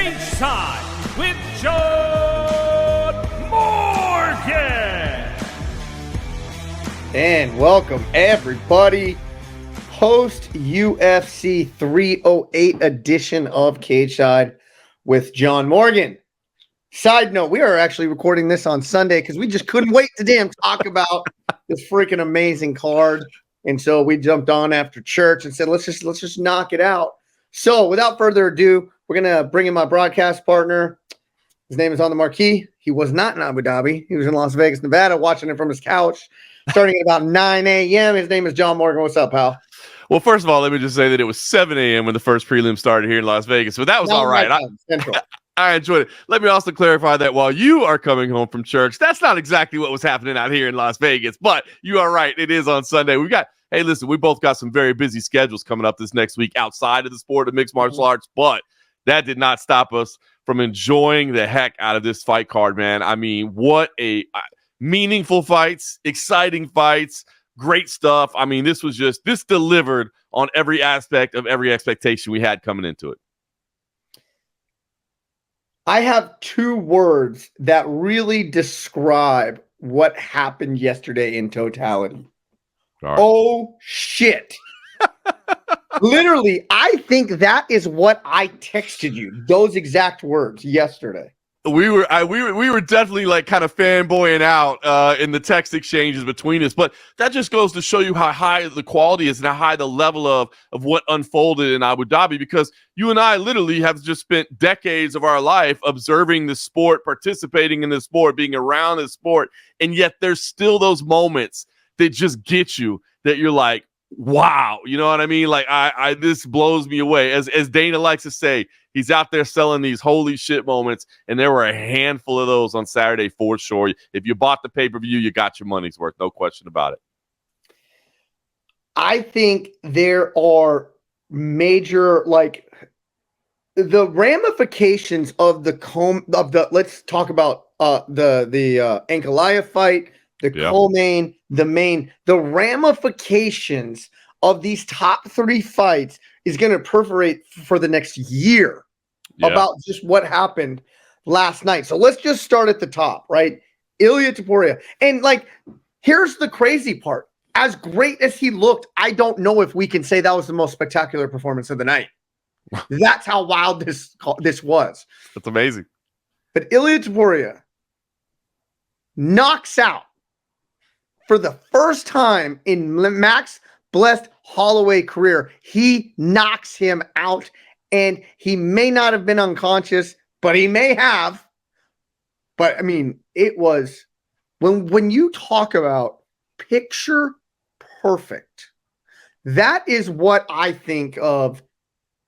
Cageside with John Morgan. And welcome everybody. Post UFC 308 edition of Cageside with John Morgan. Side note, we are actually recording this on Sunday because we just couldn't wait to damn talk about this freaking amazing card. And so we jumped on after church and said, let's just knock it out. So without further ado, we're going to bring in my broadcast partner. His name is on the marquee. He was not in Abu Dhabi. He was in Las Vegas, Nevada, watching it from his couch starting at about 9 a.m. His name is John Morgan. What's up, pal? Well, first of all, let me just say that it was 7 a.m. when the first prelim started here in Las Vegas. So that was all right. I enjoyed it. Let me also clarify that while you are coming home from church, that's not exactly what was happening out here in Las Vegas. But you are right. It is on Sunday. Hey, listen, we both got some very busy schedules coming up this next week outside of the sport of mixed martial arts. But that did not stop us from enjoying the heck out of this fight card, man. I mean, what a meaningful fights, exciting fights. Great stuff. I mean, this delivered on every aspect of every expectation we had coming into it. I have two words that really describe what happened yesterday in totality. Right. Oh, shit. Literally, I think that is what I texted you, those exact words yesterday. We were definitely like kind of fanboying out in the text exchanges between us, but that just goes to show you how high the quality is and how high the level of what unfolded in Abu Dhabi, because you and I literally have just spent decades of our life observing the sport, participating in the sport, being around the sport, and yet there's still those moments that just get you that you're like, wow, you know what I mean? Like I this blows me away. As Dana likes to say, he's out there selling these holy shit moments, and there were a handful of those on Saturday for sure. If you bought the pay-per-view, you got your money's worth, no question about it. I think there are major, like, the ramifications of let's talk about the Ankalaev fight, the co-main, the main, the ramifications of these top three fights is going to perforate for the next year about just what happened last night. So let's just start at the top, right? Ilia Topuria. And like, here's the crazy part. As great as he looked, I don't know if we can say that was the most spectacular performance of the night. That's how wild this was. That's amazing. But Ilia Topuria knocks out for the first time in Max Holloway career. He knocks him out, and he may not have been unconscious, but he may have. But I mean, it was when you talk about picture perfect, that is what I think of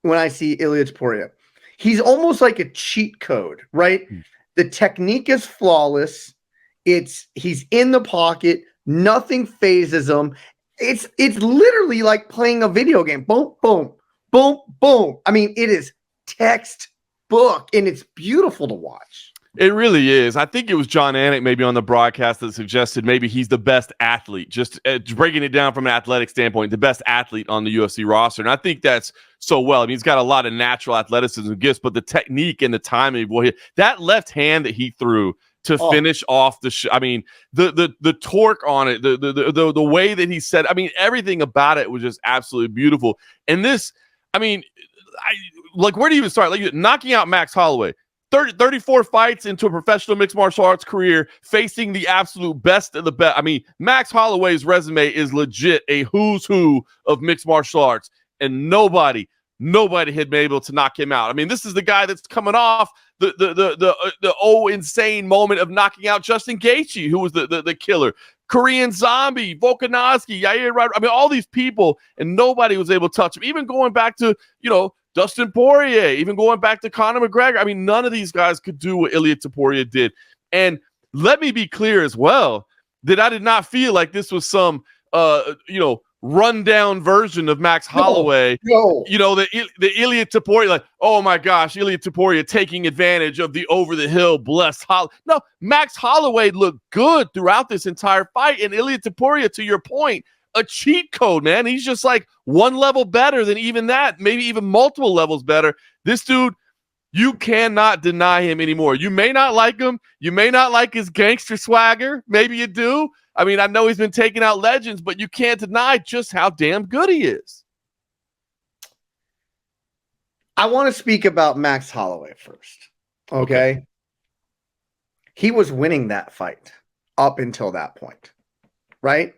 when I see Ilia Topuria. He's almost like a cheat code, right? The technique is flawless. He's in the pocket. Nothing phases him. It's literally like playing a video game. Boom, boom, boom, boom. I mean, it is textbook, and it's beautiful to watch. It really is. I think it was John Anik maybe on the broadcast that suggested maybe he's the best athlete, just breaking it down from an athletic standpoint, the best athlete on the UFC roster. And I think that's so well. I mean, he's got a lot of natural athleticism gifts, but the technique and the timing, boy, that left hand that he threw to finish off the I mean, the torque on it, the way that he said, I mean, everything about it was just absolutely beautiful. And this, I mean, where do you even start? Like, knocking out Max Holloway, 34 fights into a professional mixed martial arts career, facing the absolute best of the best. I mean, Max Holloway's resume is legit a who's who of mixed martial arts, and nobody had been able to knock him out. I mean, this is the guy that's coming off the insane moment of knocking out Justin Gaethje, who was the killer. Korean Zombie, Volkanovski, Yair Rodriguez. I mean, all these people, and nobody was able to touch him. Even going back to, Dustin Poirier, even going back to Conor McGregor. I mean, none of these guys could do what Ilia Topuria did. And let me be clear as well that I did not feel like this was some, rundown version of Max Holloway. No. The Ilia Topuria, like, oh my gosh, Ilia Topuria taking advantage of the over-the-hill blessed Holloway. No, Max Holloway looked good throughout this entire fight. And Ilia Topuria, to your point, a cheat code, man. He's just like one level better than even that, maybe even multiple levels better. This dude, You cannot deny him anymore. You may not like him. You may not like his gangster swagger. Maybe you do. I mean, I know he's been taking out legends, but you can't deny just how damn good he is. I want to speak about Max Holloway first. Okay. He was winning that fight up until that point, right?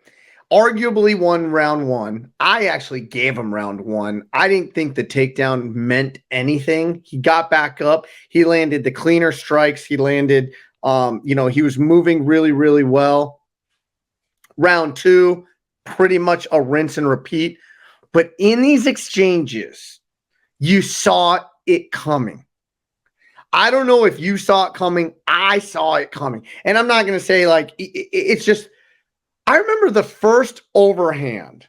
Arguably won round one. I actually gave him round one. I didn't think the takedown meant anything. He got back up. He landed the cleaner strikes. He landed, he was moving really, really well. Round two, pretty much a rinse and repeat. But in these exchanges, you saw it coming. I don't know if you saw it coming. I saw it coming. And I'm not going to say it's just, I remember the first overhand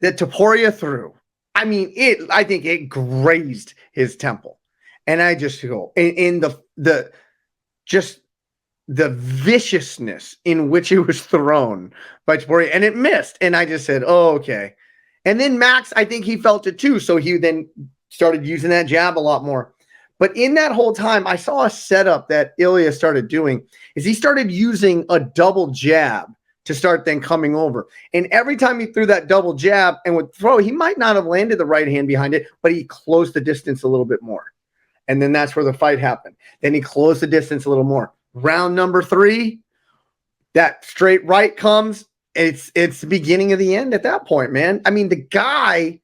that Topuria threw. I mean, I think it grazed his temple. And I just go in the viciousness in which it was thrown by Topuria, and it missed. And I just said, oh, okay. And then Max, I think he felt it too. So he then started using that jab a lot more. But in that whole time, I saw a setup that Ilia started doing is he started using a double jab to start then coming over. And every time he threw that double jab and would throw, he might not have landed the right hand behind it, but he closed the distance a little bit more. And then that's where the fight happened. Then he closed the distance a little more. Round number 3, that straight right comes. It's the beginning of the end at that point, man. I mean, the guy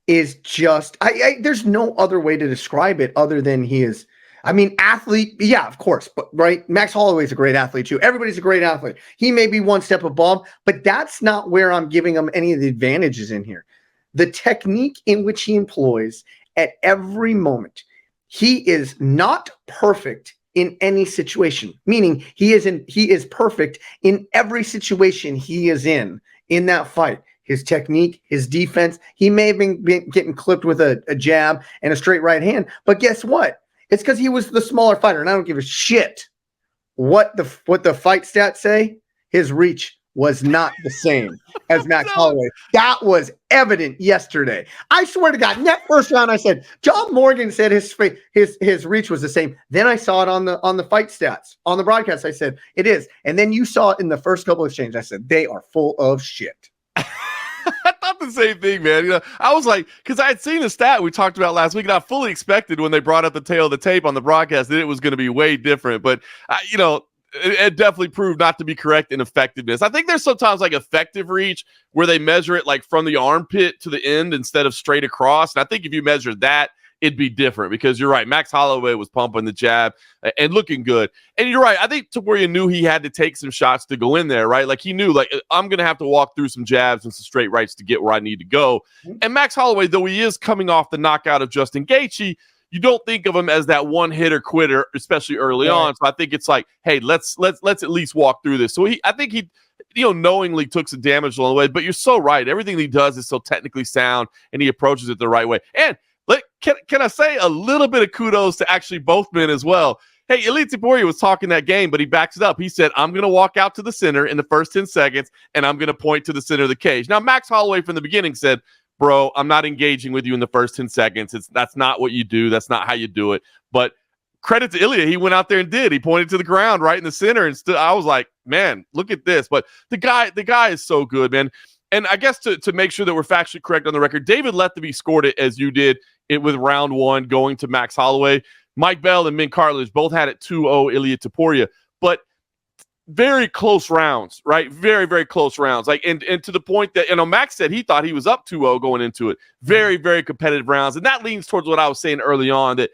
is just, there's no other way to describe it other than he is, I mean, athlete, yeah, of course, but right, Max Holloway is a great athlete too. Everybody's a great athlete. He may be one step above, but that's not where I'm giving him any of the advantages in here. The technique in which he employs at every moment, he is not perfect in any situation, meaning he is perfect in every situation he is in that fight. His technique, his defense, he may have been getting clipped with a jab and a straight right hand, but guess what? It's because he was the smaller fighter, and I don't give a shit what the fight stats say. His reach was not the same as Max Holloway. That was evident yesterday. I swear to God, in that first round, I said John Morgan said his reach was the same. Then I saw it on the fight stats on the broadcast. I said it is, and then you saw it in the first couple of exchanges. I said they are full of shit. I thought the same thing, man. I was like, because I had seen the stat we talked about last week, and I fully expected when they brought up the tail of the tape on the broadcast that it was going to be way different. But, it definitely proved not to be correct in effectiveness. I think there's sometimes like effective reach where they measure it like from the armpit to the end instead of straight across. And I think if you measure that, it'd be different because you're right. Max Holloway was pumping the jab and looking good. And you're right. I think Topuria knew he had to take some shots to go in there, right? Like he knew, like, I'm going to have to walk through some jabs and some straight rights to get where I need to go. And Max Holloway, though he is coming off the knockout of Justin Gaethje, you don't think of him as that one hitter quitter, especially early on. So I think it's like, hey, let's at least walk through this. So I think he knowingly took some damage along the way. But you're so right. Everything he does is so technically sound, and he approaches it the right way. And can I say a little bit of kudos to actually both men as well? Hey, Ilia Topuria was talking that game, but he backs it up. He said, I'm going to walk out to the center in the first 10 seconds, and I'm going to point to the center of the cage. Now, Max Holloway from the beginning said, bro, I'm not engaging with you in the first 10 seconds. That's not what you do. That's not how you do it. But credit to Ilia. He went out there and did. He pointed to the ground right in the center, and I was like, man, look at this. But the guy is so good, man. And I guess to make sure that we're factually correct on the record, David Letheby scored it as you did it with round 1 going to Max Holloway. Mike Bell and Min Cartilage both had it 2-0 Ilia Topuria. But very close rounds, right? Very, very close rounds. Like, and to the point that, Max said he thought he was up 2-0 going into it. Very, very competitive rounds. And that leans towards what I was saying early on, that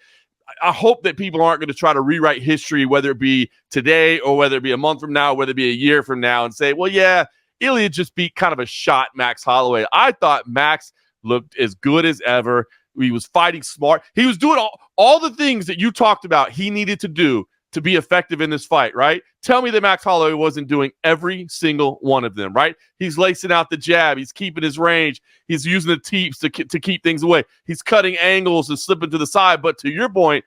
I hope that people aren't going to try to rewrite history, whether it be today or whether it be a month from now, whether it be a year from now, and say, well, yeah, Ilia just beat kind of a shot Max Holloway. I thought Max looked as good as ever. He was fighting smart. He was doing all the things that you talked about he needed to do to be effective in this fight, right? Tell me that Max Holloway wasn't doing every single one of them, right? He's lacing out the jab. He's keeping his range. He's using the teeps to keep things away. He's cutting angles and slipping to the side. But to your point,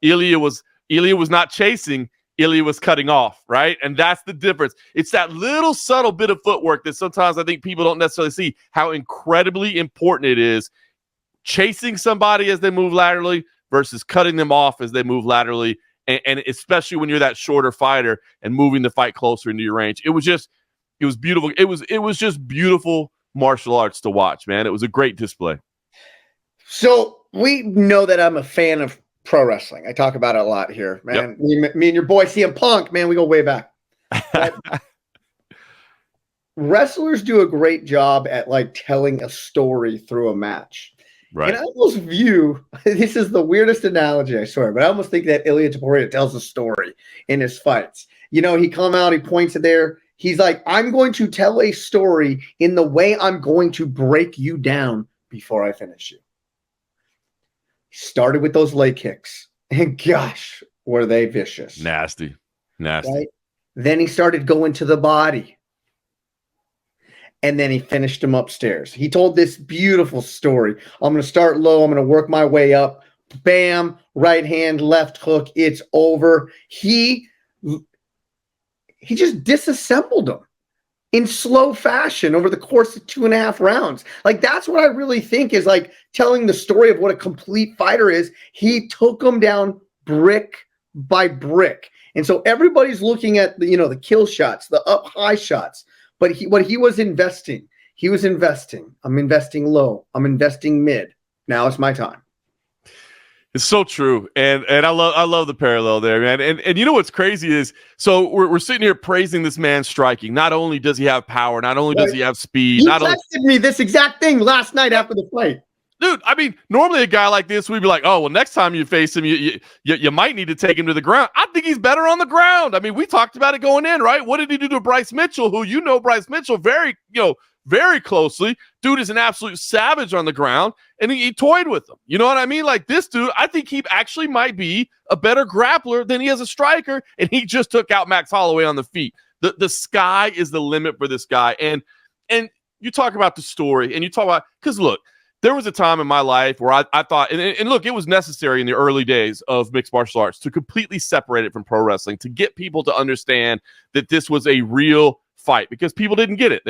Ilia was not chasing. Ilia was cutting off, right? And that's the difference. It's that little subtle bit of footwork that sometimes I think people don't necessarily see how incredibly important it is chasing somebody as they move laterally versus cutting them off as they move laterally. And especially when you're that shorter fighter and moving the fight closer into your range. It was beautiful. It was just beautiful martial arts to watch, man. It was a great display. So we know that I'm a fan of pro wrestling. I talk about it a lot here, man. Yep. Me and your boy CM Punk, man, we go way back. Wrestlers do a great job at like telling a story through a match. Right. And I almost view, this is the weirdest analogy, I swear, but I almost think that Ilia Topuria tells a story in his fights. You know, he come out, he points it there. He's like, I'm going to tell a story in the way I'm going to break you down before I finish you. He started with those leg kicks. And gosh, were they vicious. Nasty. Right? Then he started going to the body. And then he finished him upstairs. He told this beautiful story. I'm going to start low. I'm going to work my way up. Bam, right hand, left hook. It's over. He just disassembled him in slow fashion over the course of 2.5 rounds. Like, that's what I really think is like telling the story of what a complete fighter is. He took him down brick by brick. And so everybody's looking at the kill shots, the up high shots. But he was investing. I'm investing low. I'm investing mid. Now it's my time. It's so true. And I love the parallel there, man. And you know what's crazy is, so we're sitting here praising this man striking. Not only does he have power, not only does he have speed. He texted me this exact thing last night after the fight. Dude, I mean, normally a guy like this, we'd be like, oh, well, next time you face him, you might need to take him to the ground. I think he's better on the ground. I mean, we talked about it going in, right? What did he do to Bryce Mitchell, who Bryce Mitchell very closely. Dude is an absolute savage on the ground, and he toyed with him. You know what I mean? Like, this dude, I think he actually might be a better grappler than he is a striker, and he just took out Max Holloway on the feet. The sky is the limit for this guy. And you talk about the story, and you talk about, because look, there was a time in my life where I thought, and look, it was necessary in the early days of mixed martial arts to completely separate it from pro wrestling, to get people to understand that this was a real fight, because people didn't get it.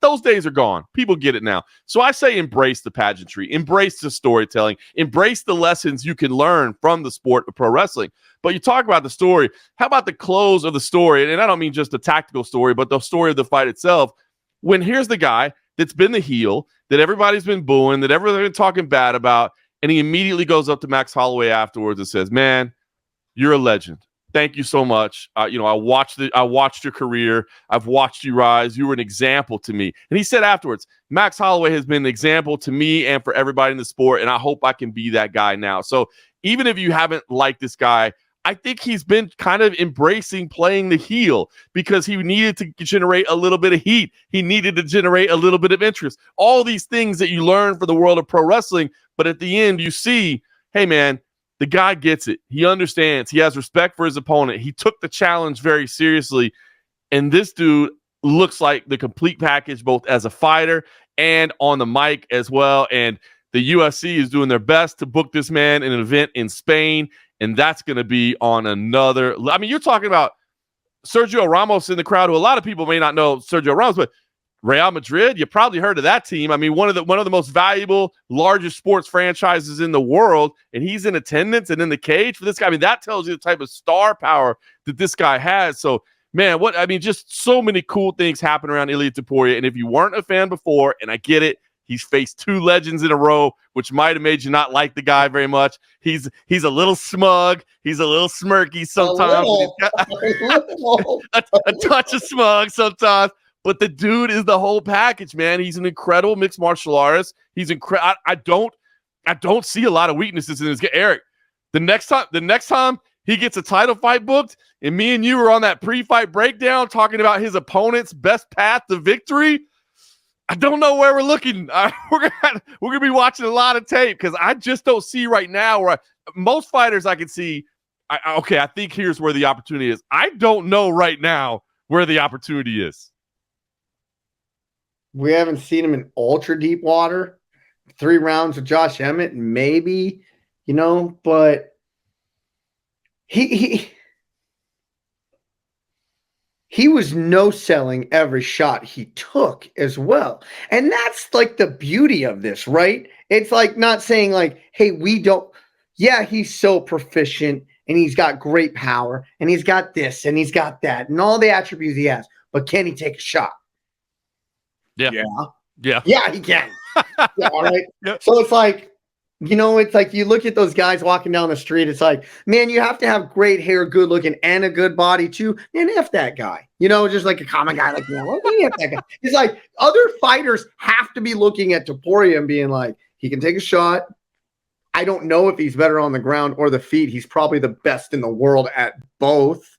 Those days are gone. People get it now. So I say embrace the pageantry, embrace the storytelling, embrace the lessons you can learn from the sport of pro wrestling. But you talk about the story. How about the close of the story? And I don't mean just the tactical story, but the story of the fight itself. When here's the guy that's been the heel, that everybody's been booing, that everybody's been talking bad about, and he immediately goes up to Max Holloway afterwards and says, man, you're a legend. Thank you so much. I watched your career. I've watched you rise. You were an example to me. And he said afterwards, Max Holloway has been an example to me and for everybody in the sport, and I hope I can be that guy now. So even if you haven't liked this guy, I think he's been kind of embracing playing the heel, because he needed to generate a little bit of heat. He needed to generate a little bit of interest. All these things that you learn for the world of pro wrestling. But at the end, you see, hey, man, the guy gets it. He understands. He has respect for his opponent. He took the challenge very seriously. And this dude looks like the complete package, both as a fighter and on the mic as well. And the UFC is doing their best to book this man in an event in Spain. And that's going to be on another. I mean, you're talking about Sergio Ramos in the crowd, who a lot of people may not know Sergio Ramos, but Real Madrid, you probably heard of that team. I mean, one of the most valuable, largest sports franchises in the world, and he's in attendance and in the cage for this guy. I mean, that tells you the type of star power that this guy has. So, man, just so many cool things happen around Ilia Topuria. And if you weren't a fan before, and I get it, he's faced 2 legends in a row, which might have made you not like the guy very much. He's a little smug. He's a little smirky sometimes. A touch of smug sometimes. But the dude is the whole package, man. He's an incredible mixed martial artist. He's incredible. I don't see a lot of weaknesses in this guy. Eric, the next time he gets a title fight booked, and me and you were on that pre-fight breakdown talking about his opponent's best path to victory, I don't know where we're looking. We're gonna be watching a lot of tape, because I just don't see right now where most fighters I can see. I think here's where the opportunity is. I don't know right now where the opportunity is. We haven't seen him in ultra deep water. 3 rounds with Josh Emmett, maybe, but he was no-selling every shot he took as well. And that's like the beauty of this, right? it's like not saying like, hey, we don't. Yeah, he's so proficient and he's got great power and he's got this and he's got that and all the attributes he has. But can he take a shot? Yeah. Yeah, he can. Yeah, all right. Yep. So it's like, it's like you look at those guys walking down the street. It's like, man, you have to have great hair, good looking, and a good body too. Man, F that guy. Just like a common guy like me. F that guy. It's like other fighters have to be looking at Topuria and being like, he can take a shot. I don't know if he's better on the ground or the feet. He's probably the best in the world at both.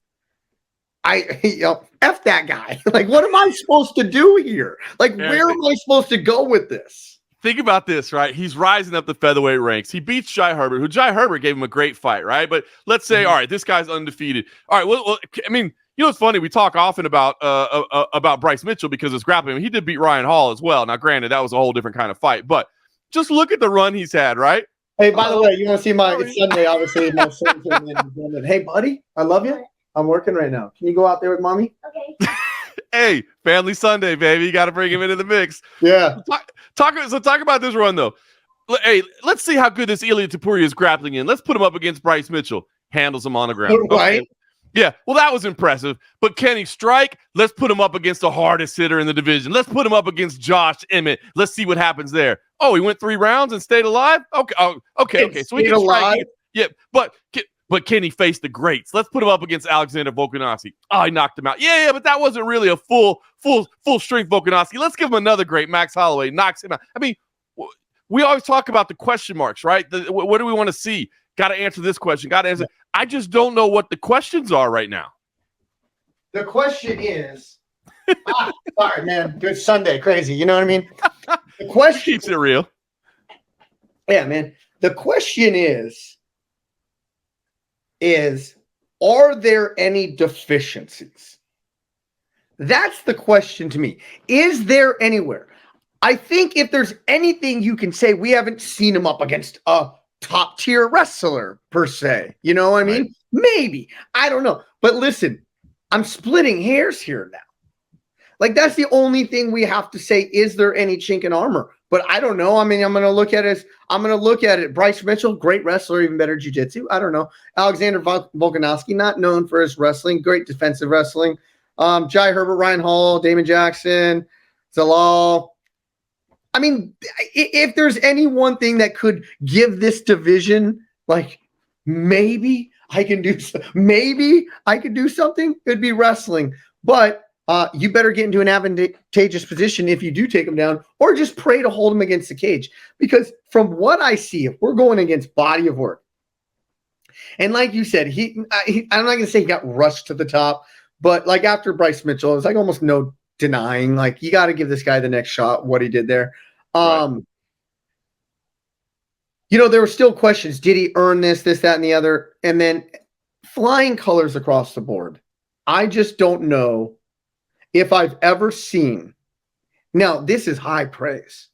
F that guy. Like, what am I supposed to do here? Like, where am I supposed to go with this? Think about this, right? He's rising up the featherweight ranks. He beats Jai Herbert, who Jai Herbert gave him a great fight, right? But let's say, all right, this guy's undefeated. All right, well, I mean, it's funny. We talk often about Bryce Mitchell because it's grappling. He did beat Ryan Hall as well. Now, granted, that was a whole different kind of fight, but just look at the run he's had, right? Hey, by the way, you want to see it's Sunday, obviously. My son came in. Hey, buddy, I love you. I'm working right now. Can you go out there with mommy? Okay. Hey, family Sunday, baby. You got to bring him into the mix. Yeah. Talk about this run, though. Hey, let's see how good this Ilia Topuria is grappling in. Let's put him up against Bryce Mitchell. Handles him on the ground. Right. Okay. Yeah, well, that was impressive. But can he strike? Let's put him up against the hardest hitter in the division. Let's put him up against Josh Emmett. Let's see what happens there. Oh, he went 3 rounds and stayed alive? Okay. Okay. So he can strike. Yeah, but can he face the greats? Let's put him up against Alexander Volkanovski. Oh, he knocked him out. Yeah, but that wasn't really a full strength Volkanovski. Let's give him another great. Max Holloway knocks him out. I mean, we always talk about the question marks, right? What do we want to see? Got to answer this question. Got to answer. I just don't know what the questions are right now. The question is, sorry, man. Good Sunday, crazy. You know what I mean? The question keeps it real. Yeah, man. The question is, are there any deficiencies? That's the question to me. Is there anywhere? I think if there's anything you can say, we haven't seen him up against a top tier wrestler per se. You know what I mean? Right. Maybe. I don't know. But listen, I'm splitting hairs here now. Like, that's the only thing we have to say. Is there any chink in armor? But I don't know. I mean, I'm going to look at it. Bryce Mitchell, great wrestler, even better jiu-jitsu. I don't know. Alexander Volkanovski, not known for his wrestling, great defensive wrestling. Jai Herbert, Ryan Hall, Damon Jackson, Zalal. I mean, if there's any one thing that could give this division, like, maybe I can do something, it'd be wrestling. But you better get into an advantageous position if you do take him down, or just pray to hold him against the cage. Because from what I see, if we're going against body of work, and like you said, I'm not going to say he got rushed to the top, but like after Bryce Mitchell, it was like almost no denying, like, you got to give this guy the next shot, what he did there. Right. There were still questions. Did he earn this, that, and the other? And then flying colors across the board. I just don't know if I've ever seen. Now, this is high praise.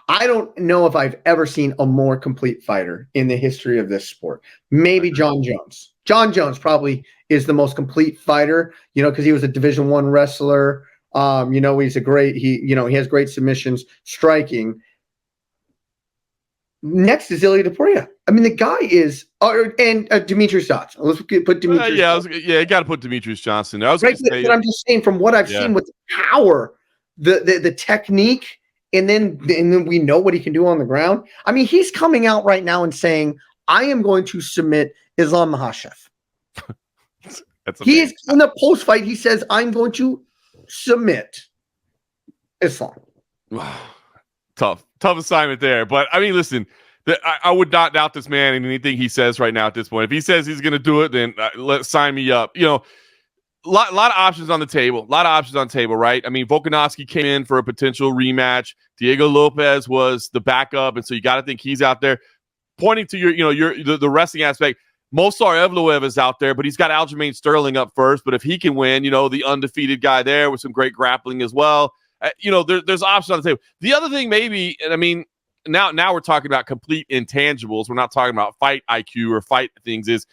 I don't know if I've ever seen a more complete fighter in the history of this sport. Maybe John Jones. John Jones probably is the most complete fighter, because he was a Division I wrestler. He's he has great submissions, striking. Next is Ilia Topuria. I mean, the guy is, and Demetrius Johnson. Let's put Demetrius. You got to put Demetrius Johnson. I was right, but I'm just saying, from what I've seen with the power, the technique, and then we know what he can do on the ground. I mean, he's coming out right now and saying, "I am going to submit Islam Makhachev." He is in the post fight. He says, "I'm going to submit Islam." Wow. Tough assignment there. But I mean, listen, I would not doubt this man in anything he says right now at this point. If he says he's going to do it, then sign me up. A lot of options on the table. Right? I mean, Volkanovski came in for a potential rematch. Diego Lopez was the backup, and so you got to think he's out there. Pointing to the wrestling aspect, Mosar Evloev is out there, but he's got Aljamain Sterling up first. But if he can win, the undefeated guy there with some great grappling as well. There's options on the table. The other thing maybe, and I mean, now we're talking about complete intangibles. We're not talking about fight IQ or fight things, is,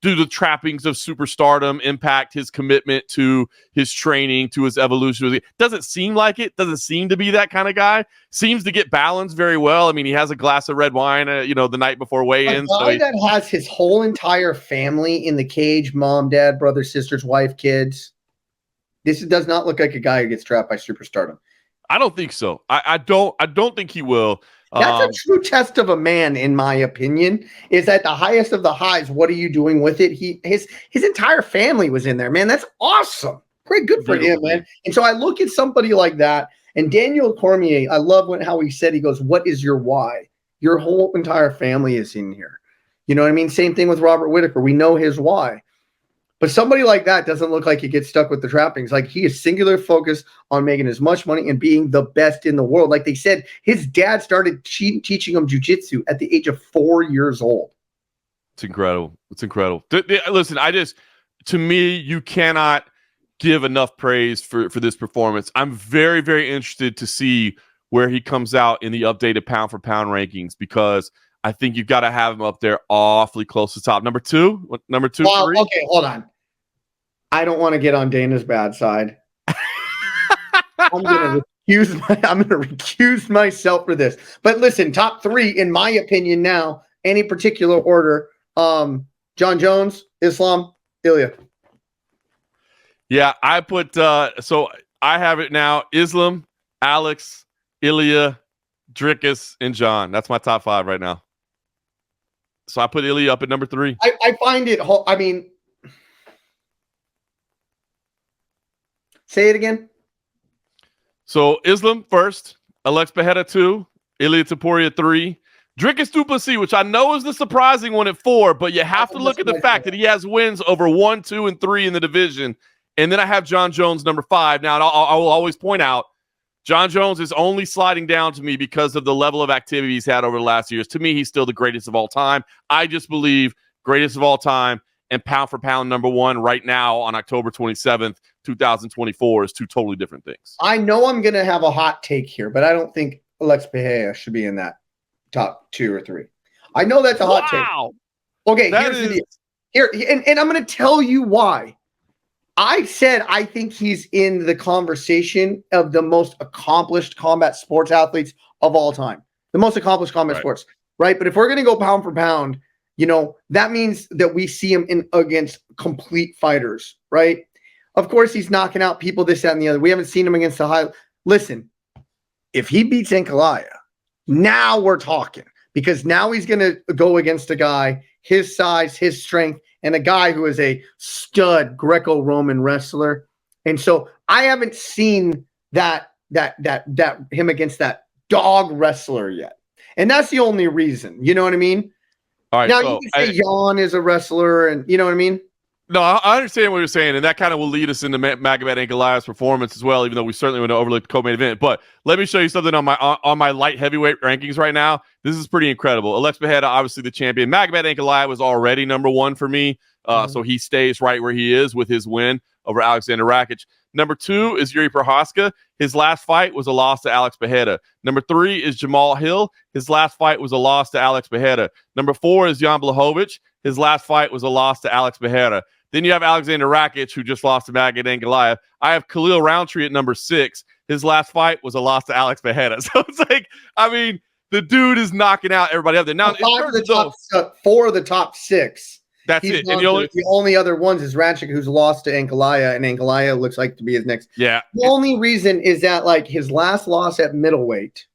do the trappings of superstardom impact his commitment to his training, to his evolution? Doesn't seem like it. Doesn't seem to be that kind of guy. Seems to get balanced very well. I mean, he has a glass of red wine, the night before weigh-in. A guy that has his whole entire family in the cage, mom, dad, brother, sisters, wife, kids. This does not look like a guy who gets trapped by superstardom. I don't think so. I don't think he will. That's a true test of a man, in my opinion, is at the highest of the highs. What are you doing with it? His entire family was in there, man. That's awesome. Great. Good for him, man. And so I look at somebody like that, and Daniel Cormier, I love how he said, he goes, what is your why? Your whole entire family is in here. You know what I mean? Same thing with Robert Whittaker. We know his why. But somebody like that doesn't look like he gets stuck with the trappings. Like, he is singular focused on making as much money and being the best in the world. Like they said, his dad started teaching him jiu-jitsu at the age of 4 years old. It's incredible. It's incredible. Listen, to me, you cannot give enough praise for this performance. I'm very, very interested to see where he comes out in the updated pound for pound rankings, because I think you've got to have him up there awfully close to top. Number two, well, three? Okay, hold on. I don't want to get on Dana's bad side. I'm going to recuse myself for this. But listen, top three, in my opinion now, any particular order, John Jones, Islam, Ilia. Yeah, I put so I have it now: Islam, Alex, Ilia, Dricus, and John. That's my top five right now. So I put Ilia up at number three. I find it, say it again. So Islam first, Alex Pereira 2, Ilia Topuria 3, Dricus Du Plessis, which I know is the surprising one at 4, but you have to look at the fact that he has wins over 1, 2, and 3 in the division. And then I have John Jones number 5. Now, I will always point out, John Jones is only sliding down to me because of the level of activity he's had over the last years. To me, he's still the greatest of all time. I just believe greatest of all time and pound for pound number 1 right now on October 27th, 2024 is two totally different things. I know I'm going to have a hot take here, but I don't think Alex Pereira should be in that top 2 or 3. I know that's a hot take. Okay, here, and I'm going to tell you why. I said I think he's in the conversation of the most accomplished combat sports athletes of all time. The most accomplished combat sports, right? But if we're going to go pound for pound, that means that we see him against complete fighters, right? Of course, he's knocking out people, this, that, and the other. We haven't seen him against the high. Listen, if he beats Ankalaev, now we're talking. Because now he's going to go against a guy, his size, his strength, and a guy who is a stud Greco-Roman wrestler. And so I haven't seen that him against that dog wrestler yet. And that's the only reason. You know what I mean? All right, now you can say Jan is a wrestler, and you know what I mean? No, I understand what you're saying, and that kind of will lead us into Magomed Ankalaev's performance as well, even though we certainly want to overlook the co-main event. But let me show you something on my light heavyweight rankings right now. This is pretty incredible. Alex Pereira, obviously the champion. Magomed Ankalaev was already number 1 for me, so he stays right where he is with his win over Alexander Rakic. Number 2 is Yuri Prochazka. His last fight was a loss to Alex Pereira. Number 3 is Jamal Hill. His last fight was a loss to Alex Pereira. Number 4 is Jan Blachowicz. His last fight was a loss to Alex Pereira. Then you have Alexander Rakic, who just lost to Magomed Ankalaev. I have Khalil Roundtree at number 6. His last fight was a loss to Alex Pereira. So it's like, I mean, the dude is knocking out everybody up there. Now, 4 of the top 6. That's it. And the only other ones is Rakic, who's lost to Ankalaev, and Ankalaev looks like to be his next. Yeah. The only reason is that, like, his last loss at middleweight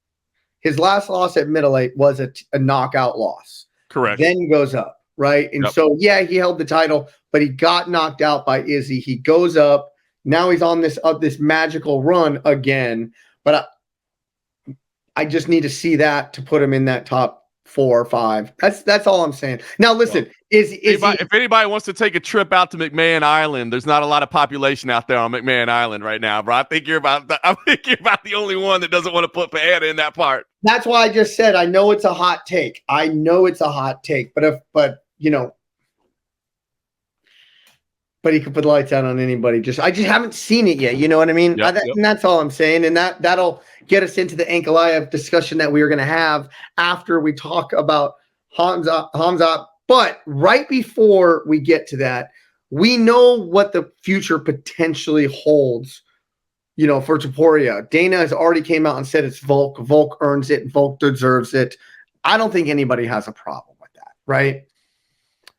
was a knockout loss. Correct. Then he goes up. Right. And so, yeah, he held the title, but he got knocked out by Izzy. He goes up. Now he's on this magical run again. But I just need to see that to put him in that top 4 or 5. That's all I'm saying. Now, listen, if anybody wants to take a trip out to McMahon Island, there's not a lot of population out there on McMahon Island right now, bro. I think you're about the only one that doesn't want to put Pereira in that part. That's why I just said I know it's a hot take. But he could put lights out on anybody. I just haven't seen it yet. You know what I mean? And that's all I'm saying. And that'll get us into the Ankalaev discussion that we are going to have after we talk about Khamzat But right before we get to that, we know what the future potentially holds, for Topuria. Dana has already came out and said it's Volk. Volk earns it. Volk deserves it. I don't think anybody has a problem with that, right?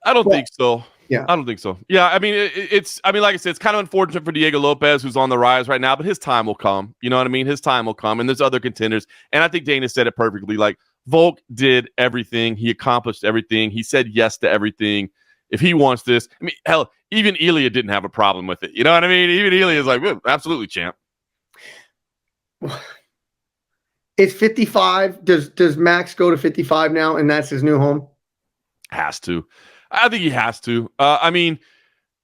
I don't think so. Yeah. I don't think so. Yeah, I mean, like I said, it's kind of unfortunate for Diego Lopez, who's on the rise right now, but his time will come. You know what I mean? His time will come, and there's other contenders. And I think Dana said it perfectly. Like, Volk did everything. He accomplished everything. He said yes to everything. If he wants this, I mean, hell, even Ilia didn't have a problem with it. You know what I mean? Even Ilia is like, well, absolutely, champ. It's 55. Does Max go to 55 now, and that's his new home? Has to. I think he has to. I mean,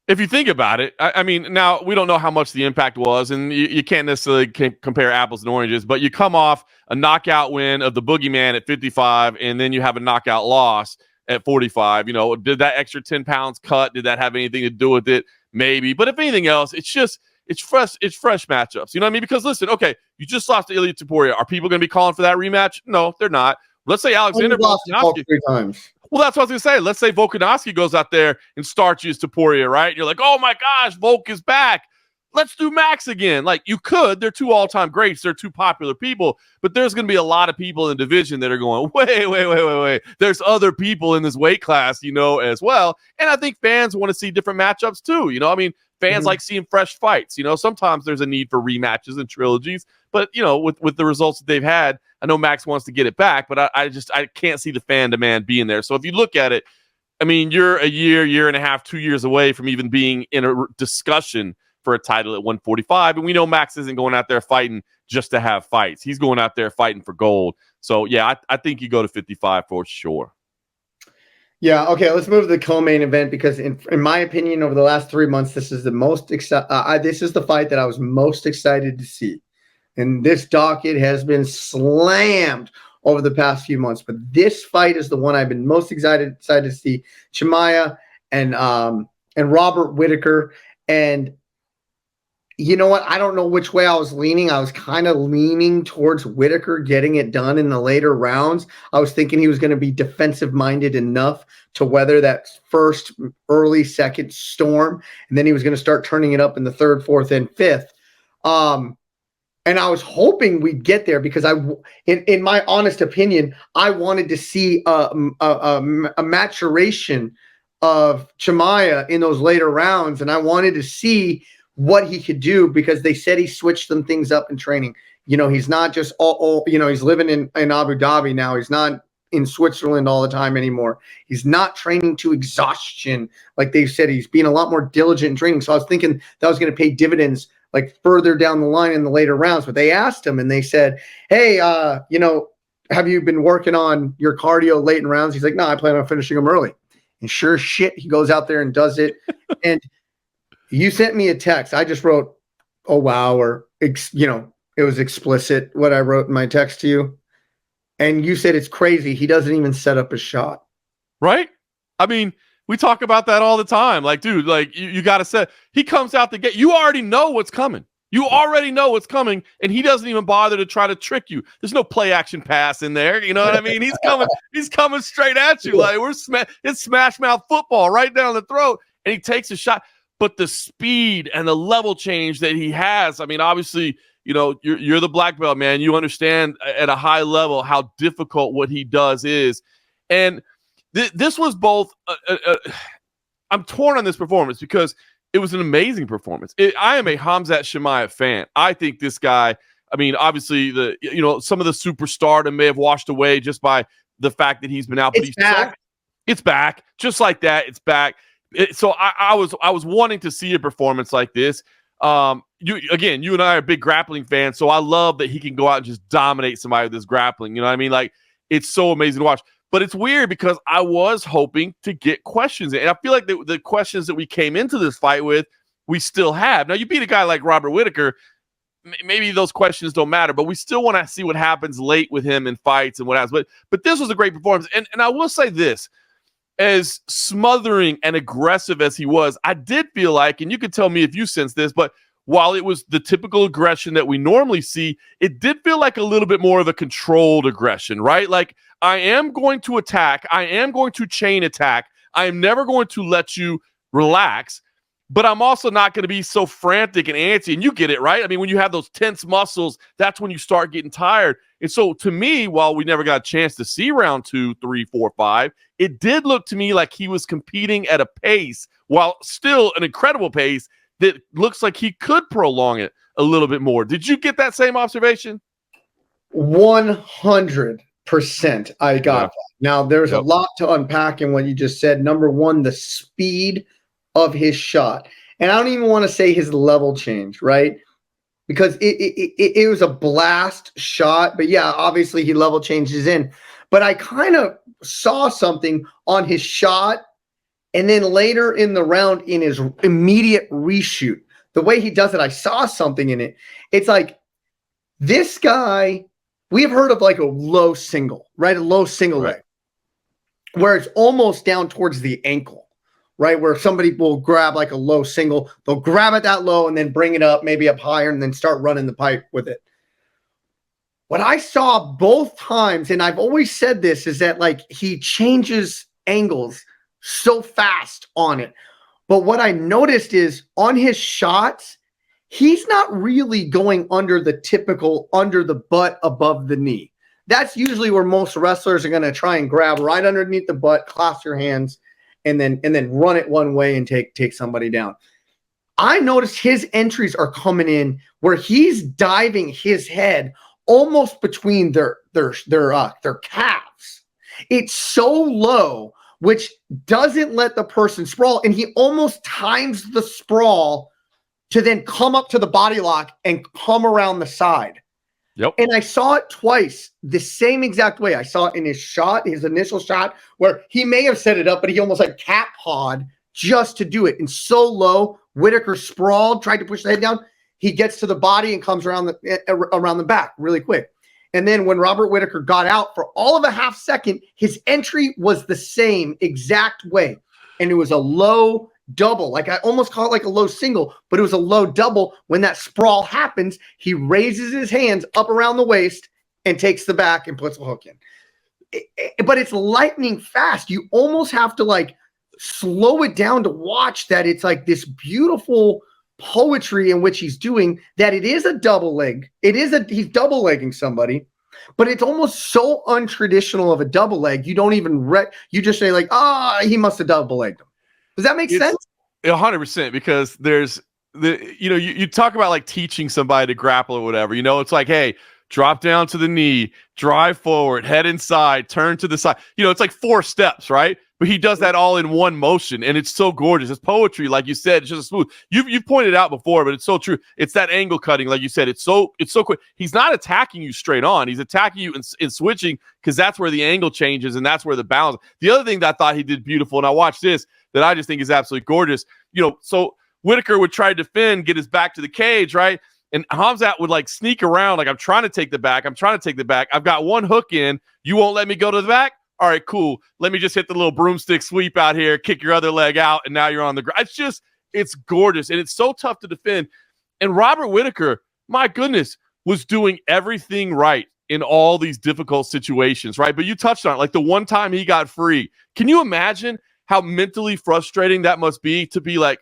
if you think about it, I mean, now we don't know how much the impact was, and you can't necessarily compare apples and oranges, but you come off a knockout win of the Boogeyman at 55, and then you have a knockout loss at 45. Did that extra 10 pounds cut? Did that have anything to do with it? Maybe. But if anything else, it's fresh matchups. You know what I mean? Because listen, okay, you just lost to Ilia Topuria. Are people going to be calling for that rematch? No, they're not. Let's say Alexander Volkanovski 3 times. Well, that's what I was going to say. Let's say Volkanovski goes out there and starches Topuria, right? You're like, oh my gosh, Volk is back. Let's do Max again. Like, you could. They're 2 all-time greats. They're 2 popular people. But there's going to be a lot of people in the division that are going, wait. There's other people in this weight class, as well. And I think fans want to see different matchups too. I mean, fans like seeing fresh fights. Sometimes there's a need for rematches and trilogies. But, with the results that they've had, I know Max wants to get it back, but I can't see the fan demand being there. So if you look at it, I mean, you're a year and a half, 2 years away from even being in a discussion for a title at 145. And we know Max isn't going out there fighting just to have fights. He's going out there fighting for gold. So, yeah, I think you go to 55 for sure. Yeah, okay, let's move to the co-main event because, in my opinion, over the last 3 months, this is the this is the fight that I was most excited to see. And this docket has been slammed over the past few months. But this fight is the one I've been most excited to see. Chimaev and Robert Whittaker. And you know what? I don't know which way I was leaning. I was kind of leaning towards Whittaker getting it done in the later rounds. I was thinking he was going to be defensive-minded enough to weather that first, early, second storm. And then he was going to start turning it up in the third, fourth, and fifth. And I was hoping we'd get there because in my honest opinion, I wanted to see a maturation of Chimaev in those later rounds. And I wanted to see what he could do because they said he switched some things up in training. He's not just he's living in Abu Dhabi now. He's not in Switzerland all the time anymore. He's not training to exhaustion. Like they said, he's being a lot more diligent in training. So I was thinking that was going to pay dividends like further down the line in the later rounds. But they asked him and they said, hey, have you been working on your cardio late in rounds? He's like, no, I plan on finishing them early. And sure as shit, he goes out there and does it. And you sent me a text. I just wrote, oh, wow. Or, it was explicit what I wrote in my text to you. And you said it's crazy. He doesn't even set up a shot. Right? I mean, we talk about that all the time. Like, dude, like you got to say, he comes out the gate. You already know what's coming. You already know what's coming, and he doesn't even bother to try to trick you. There's no play action pass in there. You know what I mean? He's coming straight at you. Like it's smash mouth football right down the throat, and he takes a shot. But the speed and the level change that he has, I mean, obviously, you're the black belt, man. You understand at a high level how difficult what he does is. And this was both I'm torn on this performance because it was an amazing performance. I am a Khamzat Chimaev fan. I think this guy, I mean, obviously some of the superstardom may have washed away just by the fact that he's been out. But he's back. It's back. Just like that, it's back. So I was wanting to see a performance like this. You and I are big grappling fans, so I love that he can go out and just dominate somebody with this grappling. You know what I mean? Like, it's so amazing to watch. But it's weird because I was hoping to get questions in. And I feel like the questions that we came into this fight with, we still have. Now, you beat a guy like Robert Whittaker, maybe those questions don't matter, but we still want to see what happens late with him in fights and what happens. But this was a great performance. And I will say this, as smothering and aggressive as he was, I did feel like, and you can tell me if you sense this, but while it was the typical aggression that we normally see, it did feel like a little bit more of a controlled aggression, right? Like, I am going to attack. I am going to chain attack. I am never going to let you relax, but I'm also not going to be so frantic and antsy. And you get it, right? I mean, when you have those tense muscles, that's when you start getting tired. And so to me, while we never got a chance to see round 2, 3, 4, 5, it did look to me like he was competing at a pace, while still an incredible pace, that looks like he could prolong it a little bit more. Did you get that same observation? 100% I got that. Now, there's a lot to unpack in what you just said. Number one, the speed of his shot. And I don't even want to say his level change, right? Because it was a blast shot. But yeah, obviously he level changes in. But I kind of saw something on his shot, and then later in the round in his immediate reshoot. The way he does it, I saw something in it. It's like this guy, we've heard of like a low single, right? A low single leg, where it's almost down towards the ankle. Right, where somebody will grab like a low single, they'll grab it that low and then bring it up, maybe up higher, and then start running the pipe with it. What I saw both times, and I've always said this, is that like he changes angles so fast on it. But what I noticed is on his shots, he's not really going under the typical under the butt above the knee. That's usually where most wrestlers are going to try and grab right underneath the butt, clasp your hands, and then run it one way and take somebody down. I noticed his entries are coming in where he's diving his head almost between their calves. It's so low, which doesn't let the person sprawl, and he almost times the sprawl to then come up to the body lock and come around the side. Yep. And I saw it twice the same exact way. I saw it in his shot, his initial shot, where he may have set it up, but he almost like cat pawed just to do it. And so low, Whittaker sprawled, tried to push the head down. He gets to the body and comes around the back really quick. And then when Robert Whittaker got out for all of a half second, his entry was the same exact way. And it was a low double. Like I almost call it like a low single, but it was a low double. When that sprawl happens, he raises his hands up around the waist and takes the back and puts a hook in. But it's lightning fast. You almost have to like slow it down to watch that. It's like this beautiful poetry in which he's doing that. It is a double leg. He's double legging somebody, but it's almost so untraditional of a double leg. You don't even you just say like, he must have double legged him. Does that make sense? 100%, because there's you talk about like teaching somebody to grapple or whatever, it's like, hey, drop down to the knee, drive forward, head inside, turn to the side. It's like 4 steps, right? But he does that all in one motion, and it's so gorgeous. It's poetry, like you said. It's just smooth. You've pointed out before, but it's so true. It's that angle cutting, like you said. It's so quick. He's not attacking you straight on. He's attacking you in switching, because that's where the angle changes, and that's where the balance. The other thing that I thought he did beautiful, and I watched this, that I just think is absolutely gorgeous. So Whittaker would try to defend, get his back to the cage, right? And Khamzat would like sneak around, like, I'm trying to take the back. I've got one hook in. You won't let me go to the back? All right, cool. Let me just hit the little broomstick sweep out here, kick your other leg out, and now you're on the ground. It's gorgeous, and it's so tough to defend. And Robert Whittaker, my goodness, was doing everything right in all these difficult situations, right? But you touched on it, like the one time he got free. Can you imagine how mentally frustrating that must be to be like,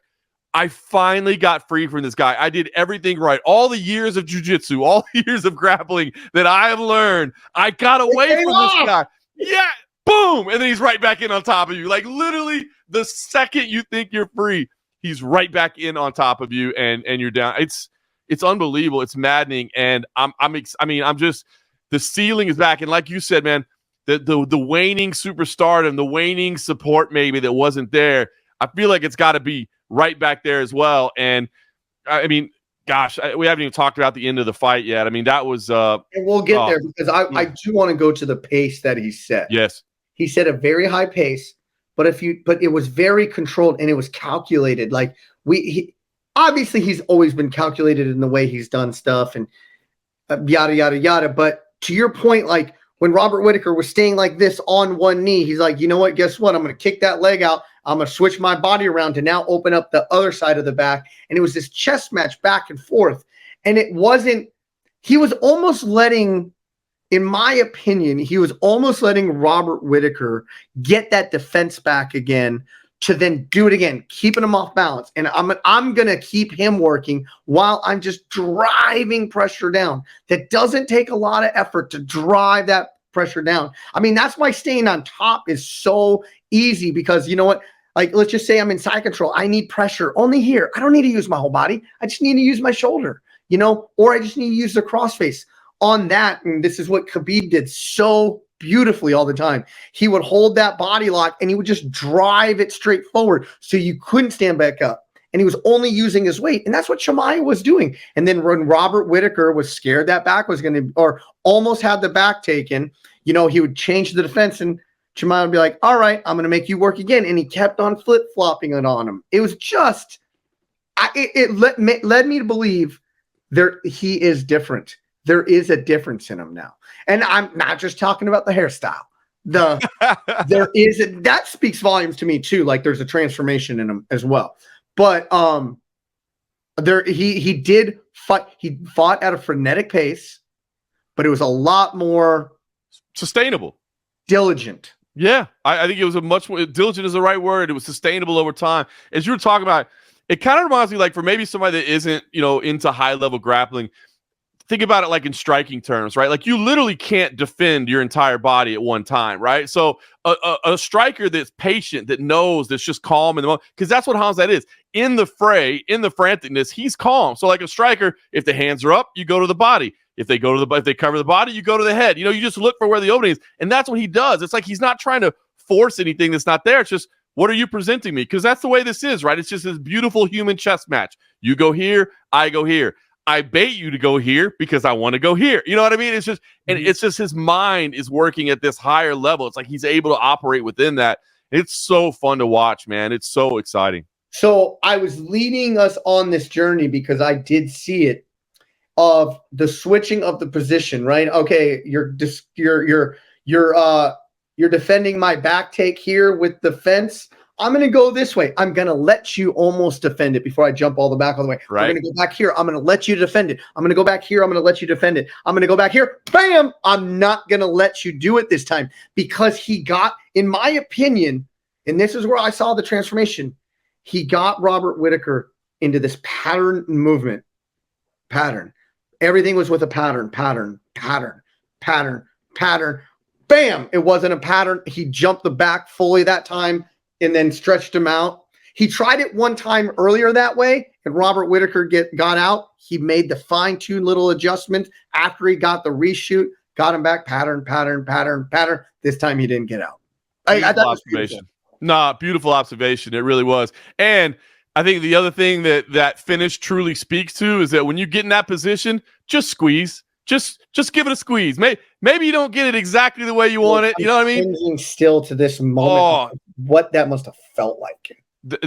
I finally got free from this guy. I did everything right. All the years of jiu-jitsu, all the years of grappling that I have learned, I got away from this guy. Yeah, boom. And then he's right back in on top of you. Like literally the second you think you're free, he's right back in on top of you and you're down. It's unbelievable. It's maddening. And I'm just, the ceiling is back. And like you said, man, the waning superstardom, the waning support maybe that wasn't there, I feel like it's got to be right back there as well. And I mean, gosh, we haven't even talked about the end of the fight yet. I mean, that was and we'll get there, because I do want to go to the pace that he set. Yes. He set a very high pace, but it was very controlled and it was calculated. Like obviously he's always been calculated in the way he's done stuff and yada, yada, yada. But to your point, like when Robert Whittaker was staying like this on one knee, he's like, you know what, guess what? I'm going to kick that leg out. I'm going to switch my body around to now open up the other side of the back. And it was this chess match back and forth. And he was almost letting in my opinion, he was almost letting Robert Whittaker get that defense back again to then do it again, keeping him off balance. And I'm going to keep him working while I'm just driving pressure down. That doesn't take a lot of effort to drive that pressure down. I mean, that's why staying on top is so easy, because you know what? Like, let's just say I'm in side control. I need pressure only here. I don't need to use my whole body. I just need to use my shoulder, or I just need to use the crossface on that. And this is what Khabib did so beautifully all the time. He would hold that body lock and he would just drive it straight forward so you couldn't stand back up. And he was only using his weight. And that's what Chimaev was doing. And then when Robert Whittaker was scared that back was going to, or almost had the back taken, he would change the defense and Chimaev would be like, all right, I'm going to make you work again. And he kept on flip-flopping it on him. It was just, it led me to believe he is different. There is a difference in him now. And I'm not just talking about the hairstyle. That speaks volumes to me too. Like there's a transformation in him as well. But he did fight. He fought at a frenetic pace, but it was a lot more sustainable, diligent. Yeah, I think it was a much more diligent is the right word. It was sustainable over time. As you were talking about, it kind of reminds me, like, for maybe somebody that isn't, into high level grappling, think about it like in striking terms, right? Like you literally can't defend your entire body at one time, right? So a striker that's patient, that knows, that's just calm in the moment, because that's what Khamzat is. In the fray, in the franticness, he's calm. So like a striker, if the hands are up, you go to the body. If they cover the body, you go to the head. You just look for where the opening is, and that's what he does. It's like he's not trying to force anything that's not there. It's just, what are you presenting me? Because that's the way this is, right? It's just this beautiful human chess match. You go here, I go here. I bait you to go here because I want to go here. You know what I mean? It's just, and it's just his mind is working at this higher level. It's like he's able to operate within that. It's so fun to watch, man. It's so exciting. So I was leading us on this journey because I did see it, of the switching of the position, right? Okay, you're defending my back take here with the fence. I'm going to go this way. I'm going to let you almost defend it before I jump all the back all the way. Right. I'm going to go back here. I'm going to let you defend it. I'm going to go back here. I'm going to let you defend it. I'm going to go back here. Bam! I'm not going to let you do it this time, because he got, in my opinion, and this is where I saw the transformation, he got Robert Whittaker into this pattern movement. Pattern. Everything was with a pattern. Bam! It wasn't a pattern. He jumped the back fully that time and then stretched him out. He tried it one time earlier that way, and Robert Whittaker got out. He made the fine-tuned little adjustment after he got the reshoot, got him back, pattern. This time he didn't get out. I thought it was beautiful. Beautiful observation. It really was. And I think the other thing that finish truly speaks to is that when you get in that position, just squeeze. Just give it a squeeze. Maybe you don't get it exactly the way you want it. You know what I mean? Still to this moment, what that must have felt like.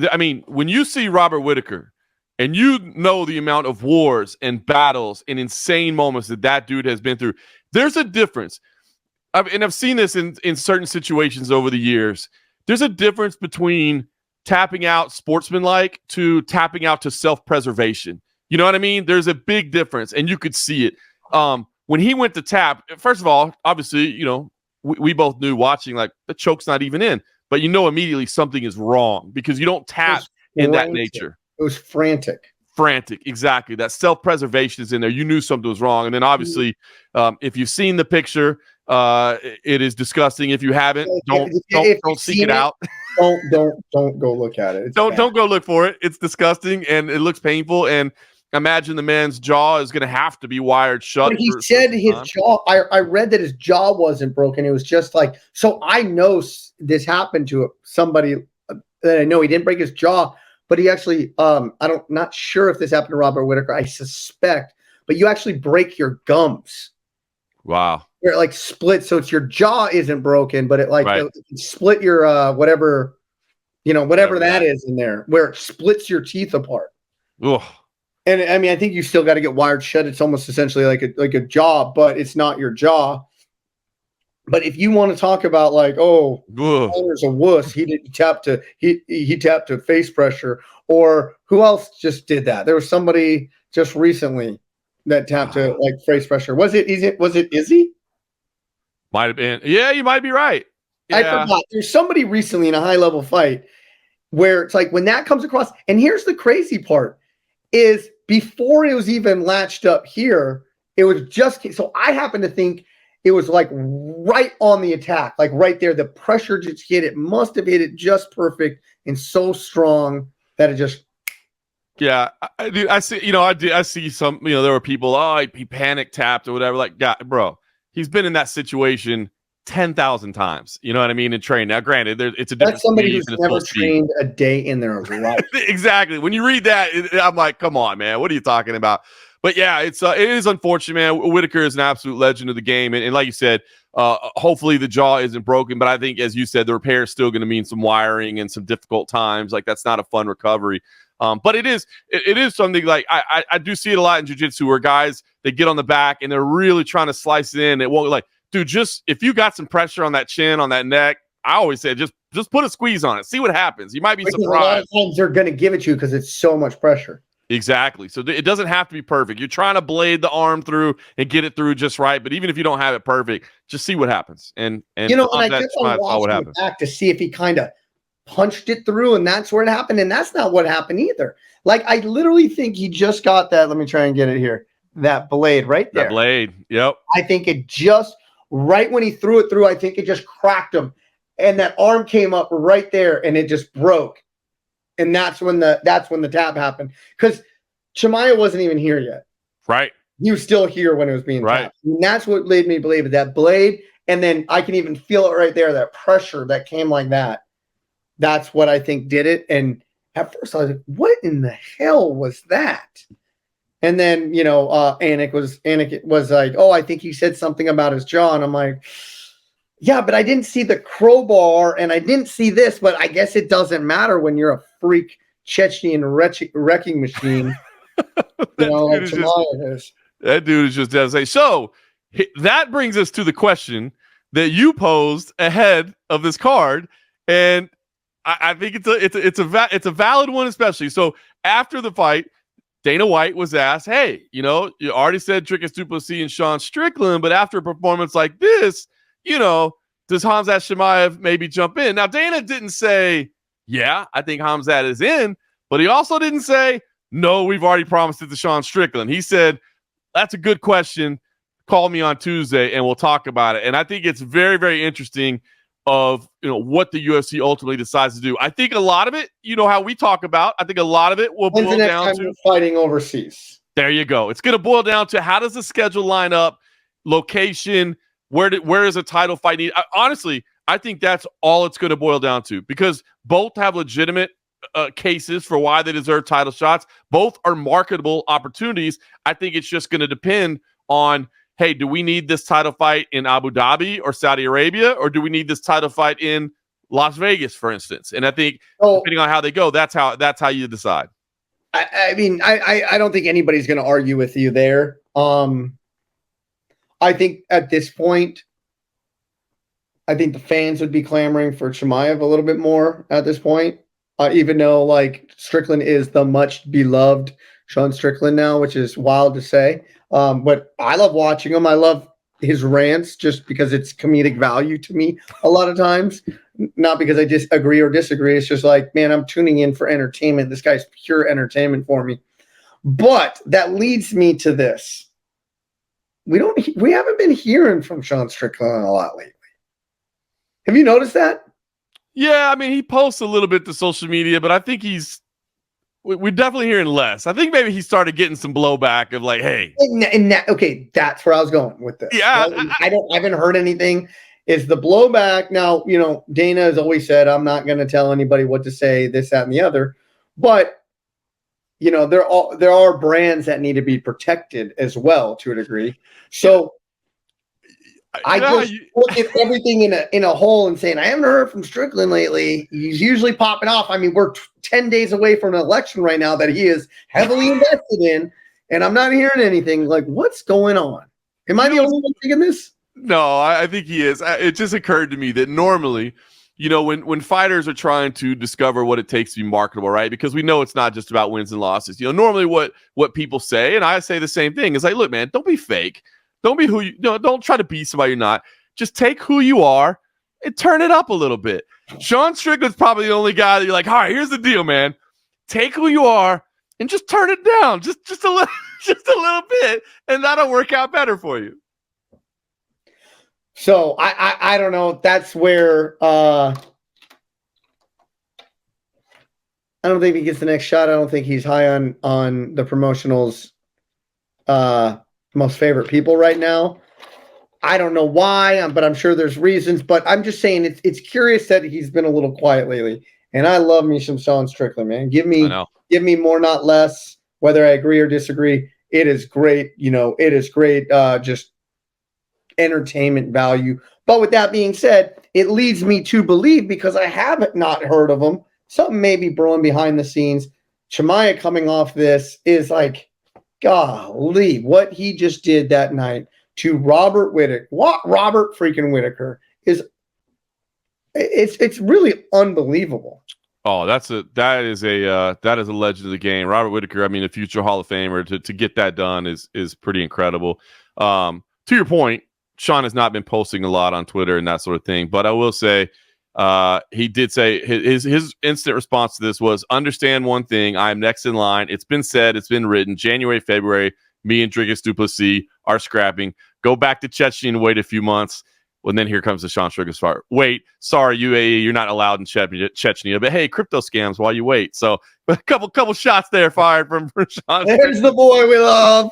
I mean, when you see Robert Whittaker and you know the amount of wars and battles and insane moments that dude has been through, there's a difference. I've seen this in certain situations over the years. There's a difference between tapping out sportsmanlike to tapping out to self-preservation. You know what I mean? There's a big difference, and you could see it. When he went to tap, first of all, obviously, we both knew watching, like, the choke's not even in, but immediately something is wrong because you don't tap in that nature. It was frantic. Exactly. That self-preservation is in there. You knew something was wrong. And then obviously, if you've seen the picture, it is disgusting. If you haven't, don't seek it out. Don't go look at it. Don't go look for it. It's disgusting and it looks painful. And imagine the man's jaw is going to have to be wired shut. But he said his jaw. I read that his jaw wasn't broken. It was just like, so I know this happened to somebody that I know. He didn't break his jaw, but he actually, not sure if this happened to Robert Whittaker. I suspect, but you actually break your gums. Wow. Where it like splits. So it's your jaw isn't broken, but it like it split your whatever that is in there, where it splits your teeth apart. Ugh. And I mean, I think you still got to get wired shut. It's almost essentially like a jaw, but it's not your jaw. But if you want to talk about like, Connor's a wuss, he tapped to face pressure, or who else just did that? There was somebody just recently that tapped to like face pressure. Was it Izzy? Might have been. Yeah, you might be right. Yeah. I forgot. There's somebody recently in a high-level fight where it's like when that comes across, and here's the crazy part, is before it was even latched up here, it was just, so I happen to think it was like right on the attack, like right there. The pressure just hit it, must have hit it just perfect and so strong that it just. Yeah, I see, I see some, there were people, he panic tapped or whatever. Like, God, bro, he's been in that situation 10,000 times. You know what I mean? In training. Now, granted, it's a different. That's somebody who's never trained a day in their life. Exactly. When you read that, I'm like, come on, man. What are you talking about? But yeah, it is unfortunate, man. Whittaker is an absolute legend of the game, and like you said, hopefully the jaw isn't broken. But I think, as you said, the repair is still going to mean some wiring and some difficult times. Like, that's not a fun recovery. But it is something like I do see it a lot in jiu-jitsu where guys, they get on the back and they're really trying to slice it in. It won't, like, dude, just if you got some pressure on that chin, on that neck, I always say just put a squeeze on it. See what happens. You might be surprised. A lot of times they're going to give it to you because it's so much pressure. Exactly. So it doesn't have to be perfect. You're trying to blade the arm through and get it through just right. But even if you don't have it perfect, just see what happens. And I just watched it back to see if he kind of punched it through, and that's where it happened. And that's not what happened either. Like, I literally think he just got that. Let me try and get it here. That blade right there. That blade. Yep. I think it just right when he threw it through, I think it just cracked him. And that arm came up right there and it just broke. And that's when the tap happened. Because Chimaev wasn't even here yet. Right. He was still here when it was being right. tapped. And that's what made me believe that blade. And then I can even feel it right there, that pressure that came like that. That's what I think did it. And at first I was like, what in the hell was that? And then, Anik was like, oh, I think he said something about his jaw. And I'm like, yeah, but I didn't see the crowbar and I didn't see this, but I guess it doesn't matter when you're a freak Chechen wrecking machine. That dude is just devastating. So that brings us to the question that you posed ahead of this card. And I think it's a valid one, especially. So after the fight, Dana White was asked, hey, you already said Dricus Du Plessis and Sean Strickland, but after a performance like this, does Khamzat Chimaev maybe jump in? Now, Dana didn't say, yeah, I think Khamzat is in, but he also didn't say, no, we've already promised it to Sean Strickland. He said, that's a good question. Call me on Tuesday and we'll talk about it. And I think it's very, very interesting of what the UFC ultimately decides to do. I think a lot of it, how we talk about, I think a lot of it will boil down to fighting overseas. There you go. It's going to boil down to how does the schedule line up, location, where is a title fight need? Honestly, I think that's all it's going to boil down to, because both have legitimate cases for why they deserve title shots. Both are marketable opportunities. I think it's just going to depend on, hey, do we need this title fight in Abu Dhabi or Saudi Arabia, or do we need this title fight in Las Vegas, for instance? And I think depending on how they go, that's how you decide. I mean, I don't think anybody's going to argue with you there. I think at this point, I think the fans would be clamoring for Chimaev a little bit more at this point, even though like Strickland is the much beloved Sean Strickland now, which is wild to say. But I love watching him. I love his rants just because it's comedic value to me a lot of times, not because I disagree or disagree. It's just like, man, I'm tuning in for entertainment. This guy's pure entertainment for me. But that leads me to this. We haven't been hearing from Sean Strickland a lot lately. Have you noticed that? Yeah, I mean, he posts a little bit to social media, but I think we're definitely hearing less. I think maybe he started getting some blowback of like, hey. Okay, that's where I was going with this. Yeah. I haven't heard anything. Is the blowback now, Dana has always said, I'm not going to tell anybody what to say, this, that, and the other. But, there are brands that need to be protected as well to a degree. So I just look at everything in a hole and saying, I haven't heard from Strickland lately. He's usually popping off. I mean, we're 10 days away from an election right now that he is heavily invested in, and I'm not hearing anything. Like, what's going on? Am I the only one thinking this? No, I think he is. It just occurred to me that normally, when fighters are trying to discover what it takes to be marketable, right? Because we know it's not just about wins and losses. Normally what people say, and I say the same thing, is like, look, man, don't be fake. Don't be who don't try to be somebody you're not. just take who you are and turn it up a little bit. Sean Strickland's probably the only guy that you're like, all right, here's the deal, man. Take who you are and just turn it down just a little, just a little bit, and that'll work out better for you. So I don't know. That's where I don't think he gets the next shot. I don't think he's high on the promotional's most favorite people right now. I don't know why, but I'm sure there's reasons. But I'm just saying it's curious that he's been a little quiet lately. And I love me some Sean Strickland, man. Give me more, not less. Whether I agree or disagree, it is great. It is great. Just entertainment value. But with that being said, it leads me to believe, because I haven't not heard of him, something may be brewing behind the scenes. Chimaev coming off this is like, golly, what he just did that night to Robert Whittaker. What Robert freaking Whittaker is, it's really unbelievable. Oh, that is a legend of the game. Robert Whittaker, I mean, a future Hall of Famer, to get that done is pretty incredible. To your point, Sean has not been posting a lot on Twitter and that sort of thing, but I will say he did say his instant response to this was, understand one thing, I am next in line. It's been said, it's been written, January, February, me and Dricus Du Plessis are scrapping. Go back to Chechnya and wait a few months. Well, then here comes the Sean Strickland part. Wait, sorry, UAE, you're not allowed in Chechnya, but hey, crypto scams while you wait. So a couple shots there fired from Sean. There's the boy we love.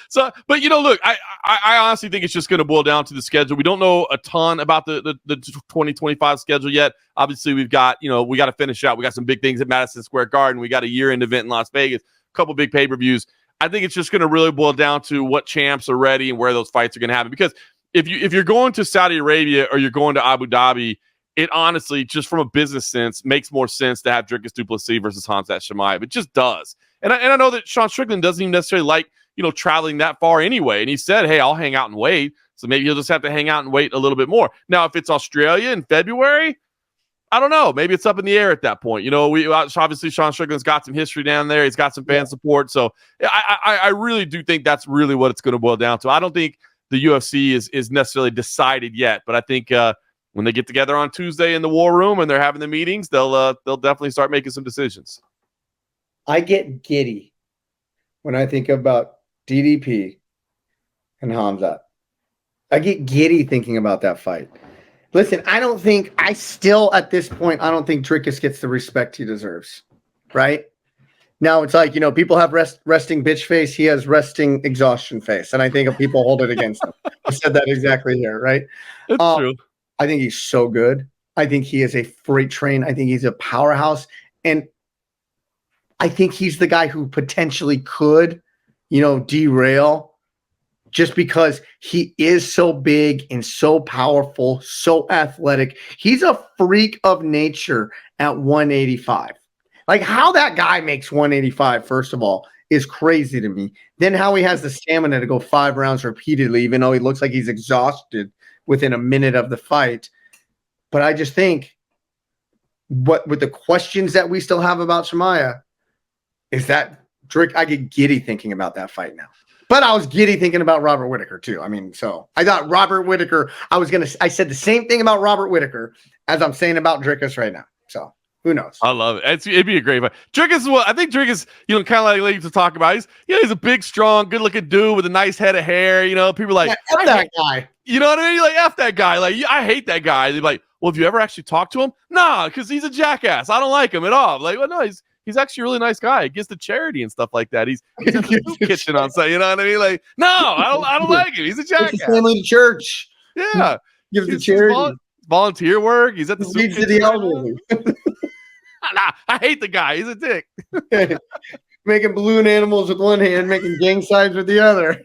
So, but look, I honestly think it's just going to boil down to the schedule. We don't know a ton about the 2025 schedule yet. Obviously, we got to finish out. We got some big things at Madison Square Garden. We got a year-end event in Las Vegas, a couple big pay-per-views. I think it's just going to really boil down to what champs are ready and where those fights are going to happen. Because if you're going to Saudi Arabia or you're going to Abu Dhabi, it honestly, just from a business sense, makes more sense to have Dricus Du Plessis versus Khamzat Chimaev. It just does. And I know that Sean Strickland doesn't even necessarily like, traveling that far anyway. And he said, hey, I'll hang out and wait. So maybe he'll just have to hang out and wait a little bit more. Now, if it's Australia in February, I don't know. Maybe it's up in the air at that point. Obviously Sean Strickland's got some history down there. He's got some fan support. So I really do think that's really what it's going to boil down to. I don't think the UFC is necessarily decided yet, but I think when they get together on Tuesday in the war room and they're having the meetings, they'll definitely start making some decisions. I get giddy when I think about DDP and Khamzat. I get giddy thinking about that fight. Listen, at this point, I don't think Dricus gets the respect he deserves, right? Now it's like, people have resting bitch face. He has resting exhaustion face. And I think people hold it against him. I said that exactly here, right? That's true. I think he's so good. I think he is a freight train. I think he's a powerhouse. And I think he's the guy who potentially could, derail, just because he is so big and so powerful, so athletic. He's a freak of nature at 185. Like, how that guy makes 185, first of all, is crazy to me. Then how he has the stamina to go 5 rounds repeatedly, even though he looks like he's exhausted within a minute of the fight. But I just think with the questions that we still have about Chimaev, is that I get giddy thinking about that fight now. But I was giddy thinking about Robert Whittaker too. I mean, so I thought Robert Whittaker, I said the same thing about Robert Whittaker as I'm saying about Dricus right now. So who knows? I love it. It'd be a great fight. Dricus, I think Dricus, kind of like to talk about. He's a big, strong, good looking dude with a nice head of hair. People are like, F that guy. You know what I mean? You're like, F that guy. Like, I hate that guy. They're like, well, have you ever actually talked to him? Nah, because he's a jackass. I don't like him at all. I'm like, well, no, he's actually a really nice guy. He gives to charity and stuff like that. He's in the kitchen on site. You know what I mean? Like, no, I don't like him. He's a jackass. It's a family church. Yeah, gives to charity. Volunteer work. He's at the leads to the elderly. Nah, I hate the guy. He's a dick. Making balloon animals with one hand, making gang signs with the other.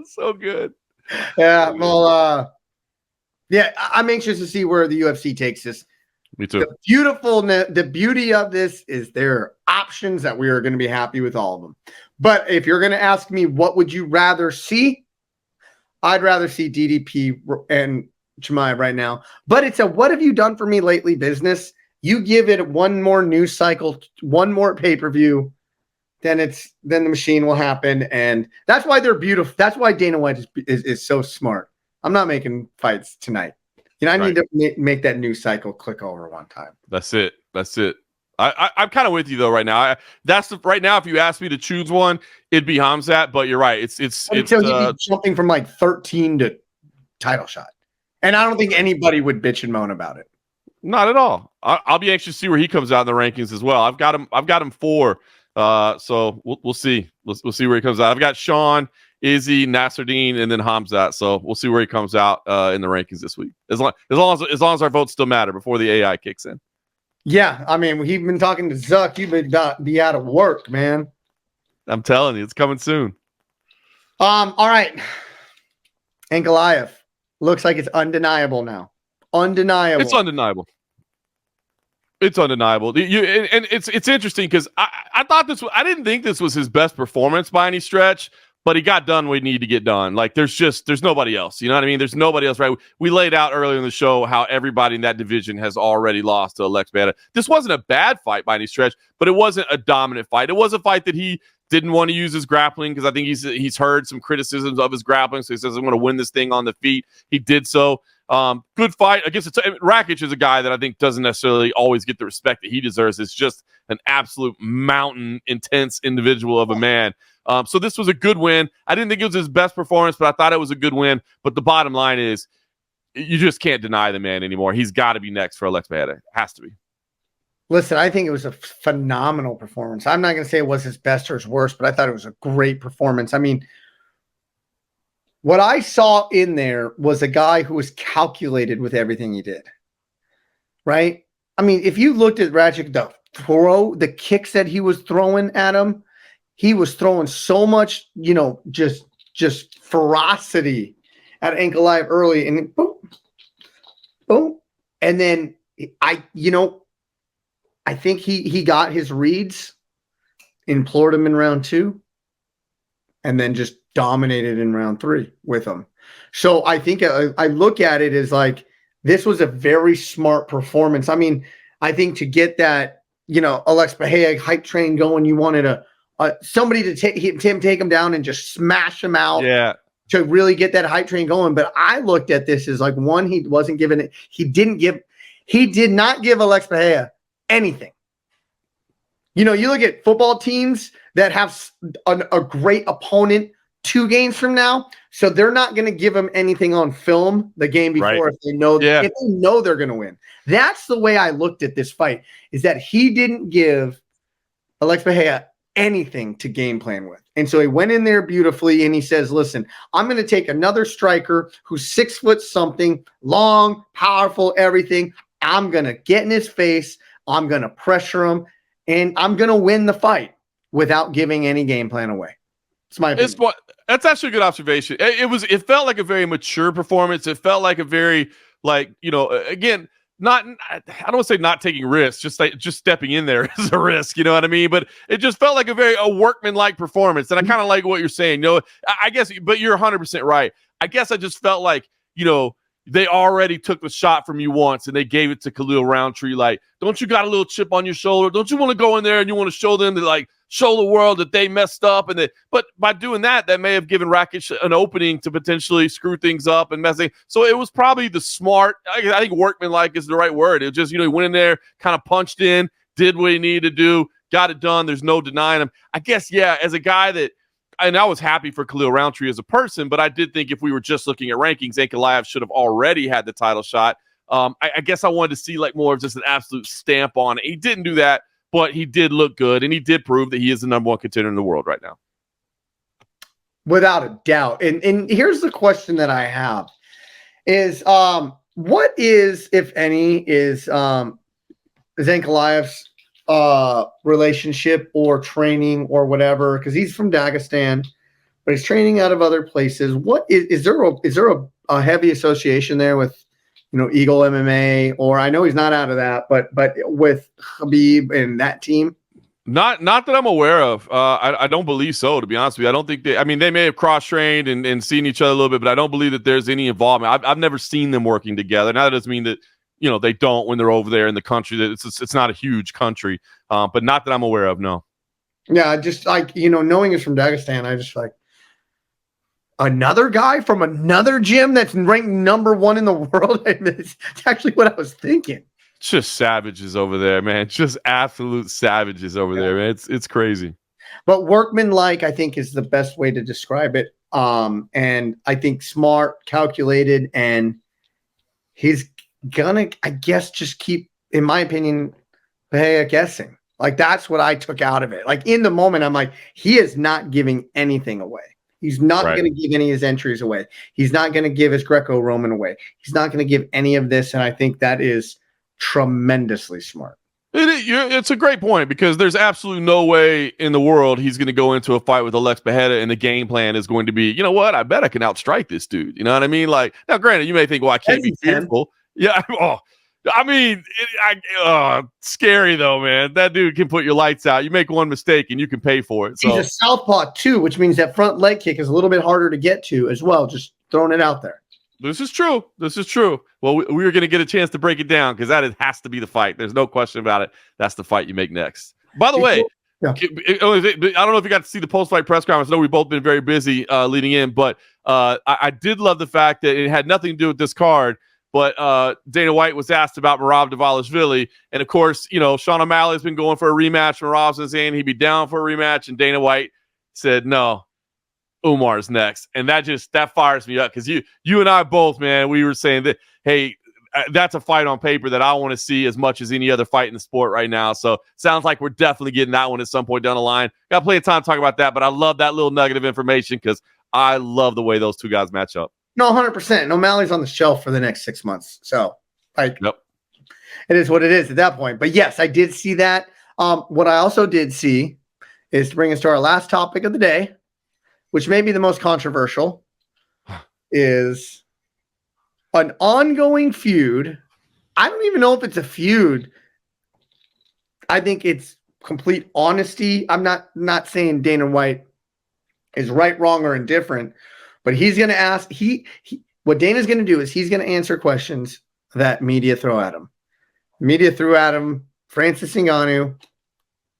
So good. Yeah. Well, I'm anxious to see where the UFC takes this. Me too. The beauty of this is there are options that we are going to be happy with all of them. But if you're going to ask me, what would you rather see? I'd rather see DDP and Chimaev right now. But it's a what have you done for me lately business. You give it one more news cycle, one more pay-per-view, then the machine will happen. And that's why they're beautiful. That's why Dana White is so smart. I'm not making fights tonight. You know, I need to make that news cycle click over one time. That's it. I'm kind of with you though right now. Right now. If you ask me to choose one, it'd be Khamzat. But you're right. It's until he'd be jumping from like 13 to title shot, and I don't think anybody would bitch and moan about it. Not at all. I'll be anxious to see where he comes out in the rankings as well. I've got him 4. So we'll see. We'll see where he comes out. I've got Sean, Izzy, Nasruddin, and then Khamzat. So we'll see where he comes out in the rankings this week. As long as our votes still matter before the AI kicks in. Yeah, I mean, we've been talking to Zuck. You've been be out of work, man. I'm telling you, it's coming soon. All right. Ankalaev looks like it's undeniable now. Undeniable. It's undeniable. And it's interesting because I thought I didn't think this was his best performance by any stretch. But he got done what he needed to get done. Like, there's nobody else. You know what I mean? There's nobody else, right? We laid out earlier in the show how everybody in that division has already lost to Alex Beta. This wasn't a bad fight by any stretch, but it wasn't a dominant fight. It was a fight that he didn't want to use his grappling because I think he's heard some criticisms of his grappling. So he says, I'm going to win this thing on the feet. He did so. Good fight. I guess Rakic is a guy that I think doesn't necessarily always get the respect that he deserves. It's just an absolute mountain, intense individual of a man. So this was a good win. I didn't think it was his best performance, but I thought it was a good win. But the bottom line is, you just can't deny the man anymore. He's got to be next for Alex Beta. Has to be. Listen, I think it was a phenomenal performance. I'm not going to say it was his best or his worst, but I thought it was a great performance. I mean, what I saw in there was a guy who was calculated with everything he did, right? I mean, if you looked at Rakic, the kicks that he was throwing at him, he was throwing so much, just ferocity at Ankalaev early, and boom, boom. And then I think he got his reads, implored him in round 2, and then just dominated in round 3 with him. So I think I look at it as like, this was a very smart performance. I mean, I think to get that, Alex Bahia hype train going, you wanted somebody to take him down and just smash him out. Yeah. To really get that hype train going. But I looked at this as like, one, he wasn't giving it. He did not give Alex Bahia anything. You look at football teams that have a great opponent 2 games from now, so they're not going to give him anything on film the game before, right, if they know they're going to win. That's the way I looked at this fight, is that he didn't give Alex Bahia anything to game plan with. And so he went in there beautifully and he says, listen, I'm going to take another striker who's 6 foot something, long, powerful, everything. I'm going to get in his face. I'm going to pressure him, and I'm going to win the fight without giving any game plan away. It's my opinion. That's actually a good observation. It felt like a very mature performance. It felt like a very, again, I don't want to say not taking risks, just stepping in there is a risk, you know what I mean? But it just felt like a workman-like performance. And I kind of like what you're saying. I guess, but you're 100% right. I guess I just felt like, they already took the shot from you once and they gave it to Khalil Roundtree. Like, don't you got a little chip on your shoulder? Don't you want to go in there and you want to show them that, show the world that they messed up? But by doing that may have given Rakic an opening to potentially screw things up and messing. So it was probably the smart, I think workmanlike is the right word. It just, he went in there, kind of punched in, did what he needed to do, got it done. There's no denying him. I guess, yeah, as a guy that, and I was happy for Khalil Roundtree as a person, but I did think if we were just looking at rankings, Ankalaev should have already had the title shot. I guess I wanted to see more of just an absolute stamp on it. He didn't do that, but he did look good, and he did prove that he is the number 1 contender in the world right now. Without a doubt. And here's the question that I have is, what is, if any, is Ankalaev's relationship or training or whatever, because he's from Dagestan, but he's training out of other places. What is there a heavy association there with Eagle MMA, or I know he's not out of that, but with Khabib and that team? Not that I'm aware of. I don't believe so, to be honest with you. I don't think they may have cross-trained and seen each other a little bit, but I don't believe that there's any involvement. I've never seen them working together. Now that doesn't mean that they don't when they're over there in the country. That it's not a huge country, but not that I'm aware of. No. Yeah, just knowing it's from Dagestan, I just another guy from another gym that's ranked number 1 in the world. It's actually what I was thinking. Just savages over there, man. Just absolute savages over there, man. It's crazy. But workmanlike, I think, is the best way to describe it. And I think smart, calculated, and he's gonna, I guess, just keep, in my opinion, guessing. Like, that's what I took out of it. Like, in the moment, I'm like, he is not giving anything away. He's not going to give any of his entries away. He's not going to give his Greco-Roman away. He's not going to give any of this. And I think that is tremendously smart. It's a great point, because there's absolutely no way in the world he's going to go into a fight with Alex Bejeda and the game plan is going to be, you know what, I bet I can outstrike this dude. You know what I mean? Like, now, granted, you may think, well, I can't be fearful. Yeah. Oh, I mean, scary though, man. That dude can put your lights out. You make one mistake and you can pay for it. So. He's a southpaw too, which means that front leg kick is a little bit harder to get to as well. Just throwing it out there. This is true. Well, we were going to get a chance to break it down, because has to be the fight. There's no question about it. That's the fight you make next. By the way, I don't know if you got to see the post-fight press conference. I know we've both been very busy leading in, but I did love the fact that it had nothing to do with this card. But Dana White was asked about Merab Dvalishvili. And, of course, Sean O'Malley's been going for a rematch. Merab's been saying he'd be down for a rematch. And Dana White said, no, Umar's next. And that fires me up, because you and I both, man, we were saying that, hey, that's a fight on paper that I want to see as much as any other fight in the sport right now. So sounds like we're definitely getting that one at some point down the line. Got plenty of time to talk about that. But I love that little nugget of information, because I love the way those two guys match up. No, 100%. And O'Malley's on the shelf for the next 6 months. So, it is what it is at that point. But yes, I did see that. What I also did see is, to bring us to our last topic of the day, which may be the most controversial, is an ongoing feud. I don't even know if it's a feud. I think it's complete honesty. I'm not saying Dana White is right, wrong, or indifferent. But he's going to ask, what Dana's going to do is he's going to answer questions that media throw at him. Media threw at him Francis Ngannou.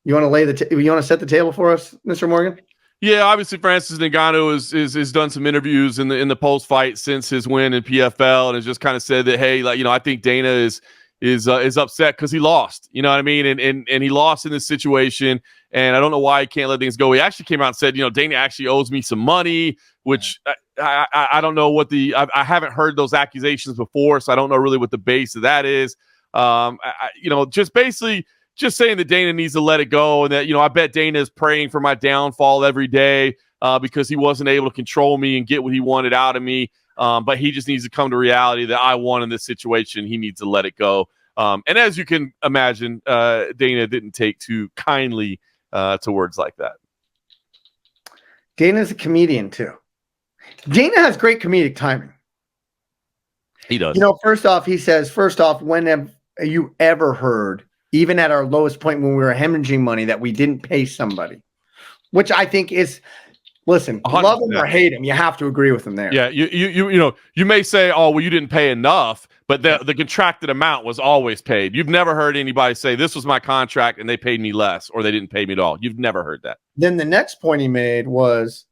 You want to you want to set the table for us, Mr. Morgan? Yeah, obviously Francis Ngannou is done some interviews in the post fight since his win in PFL, and has just kind of said that, hey, I think Dana is upset because he lost. You know what I mean? And he lost in this situation, and I don't know why he can't let things go. He actually came out and said, Dana actually owes me some money, which I don't know what I haven't heard those accusations before, so I don't know really what the base of that is. Just basically just saying that Dana needs to let it go, and that, I bet Dana is praying for my downfall every day because he wasn't able to control me and get what he wanted out of me. But he just needs to come to reality that I won in this situation. He needs to let it go. And as you can imagine, Dana didn't take too kindly to words like that. Dana's a comedian too. Dana has great comedic timing. He does. First off, when have you ever heard, even at our lowest point when we were hemorrhaging money, that we didn't pay somebody? Which I think is, listen, 100%. Love him or hate him, you have to agree with him there. Yeah, you may say, oh, well, you didn't pay enough, but the contracted amount was always paid. You've never heard anybody say, this was my contract and they paid me less, or they didn't pay me at all. You've never heard that. Then the next point he made was,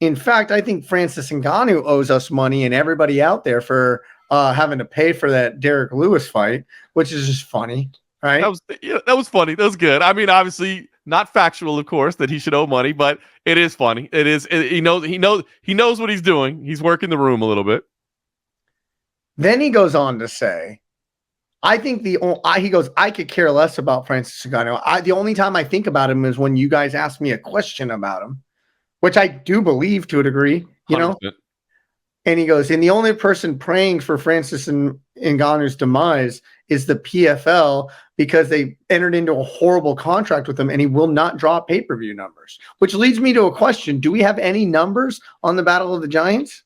in fact, I think Francis Ngannou owes us money and everybody out there for having to pay for that Derek Lewis fight, which is just funny, right? That was funny. That was good. I mean, obviously not factual, of course, that he should owe money, but it is funny. It is. He knows what he's doing. He's working the room a little bit. Then he goes on to say, I think I could care less about Francis Ngannou. The only time I think about him is when you guys ask me a question about him, which I do believe to a degree, 100%. And he goes, and the only person praying for Francis Ngannou's demise is the PFL, because they entered into a horrible contract with him and he will not draw pay-per-view numbers. Which leads me to a question. Do we have any numbers on the Battle of the Giants?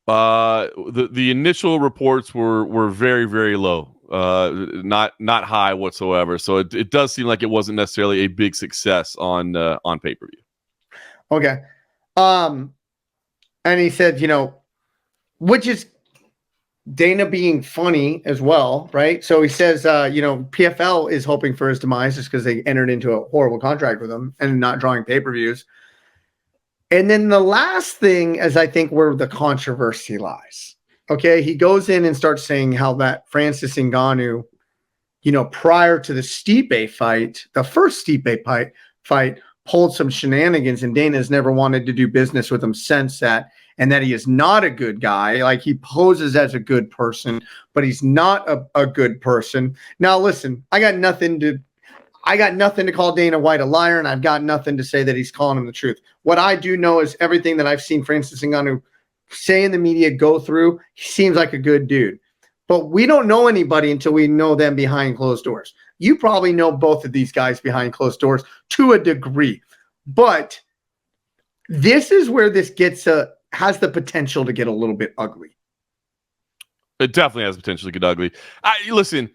The initial reports were very, very low. Not high whatsoever. So it does seem like it wasn't necessarily a big success on pay-per-view. Okay. And he said, which is Dana being funny as well, right? So he says, PFL is hoping for his demise just because they entered into a horrible contract with him and not drawing pay-per-views. And then the last thing is, I think, where the controversy lies. Okay, he goes in and starts saying how that Francis Ngannou, prior to the Stipe fight, the first Stipe fight, pulled some shenanigans, and Dana has never wanted to do business with him since that, and that he is not a good guy. Like, he poses as a good person, but he's not a good person. Now, listen, I got nothing to call Dana White a liar, and I've got nothing to say that he's calling him the truth. What I do know is everything that I've seen Francis Ngannou say in the media, go through, he seems like a good dude. But we don't know anybody until we know them behind closed doors. You probably know both of these guys behind closed doors to a degree. But this is where this has the potential to get a little bit ugly. It definitely has potential to get ugly. Listen,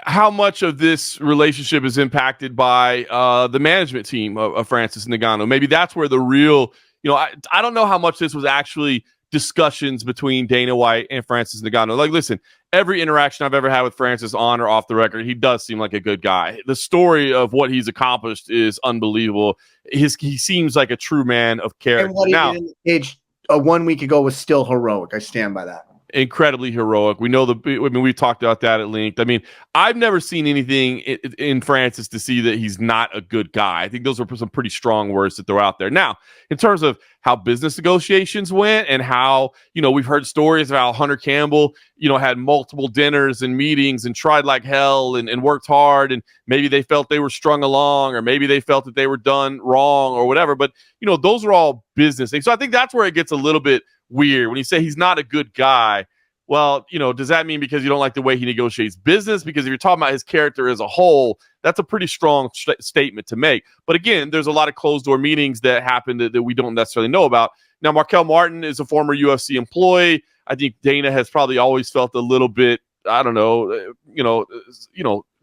how much of this relationship is impacted by the management team of Francis Ngannou? Maybe that's where the real, I don't know how much this was actually discussions between Dana White and Francis Ngannou. Like, listen, every interaction I've ever had with Francis on or off the record, he does seem like a good guy. The story of what he's accomplished is unbelievable. He seems like a true man of character. And what he did in the cage 1 week ago was still heroic. I stand by that. Incredibly heroic. We know we talked about that at length. I mean, I've never seen anything in Francis to see that he's not a good guy. I think those are some pretty strong words to throw out there. Now, in terms of how business negotiations went and how, we've heard stories about Hunter Campbell, had multiple dinners and meetings and tried like hell and worked hard, and maybe they felt they were strung along, or maybe they felt that they were done wrong or whatever. But, those are all business things. So I think that's where it gets a little bit weird when you say he's not a good guy. Well, does that mean because you don't like the way he negotiates business? Because if you're talking about his character as a whole, that's a pretty strong statement to make. But again, there's a lot of closed door meetings that happen that we don't necessarily know about. Now, Markel Martin is a former UFC employee. I think Dana has probably always felt a little bit, I don't know,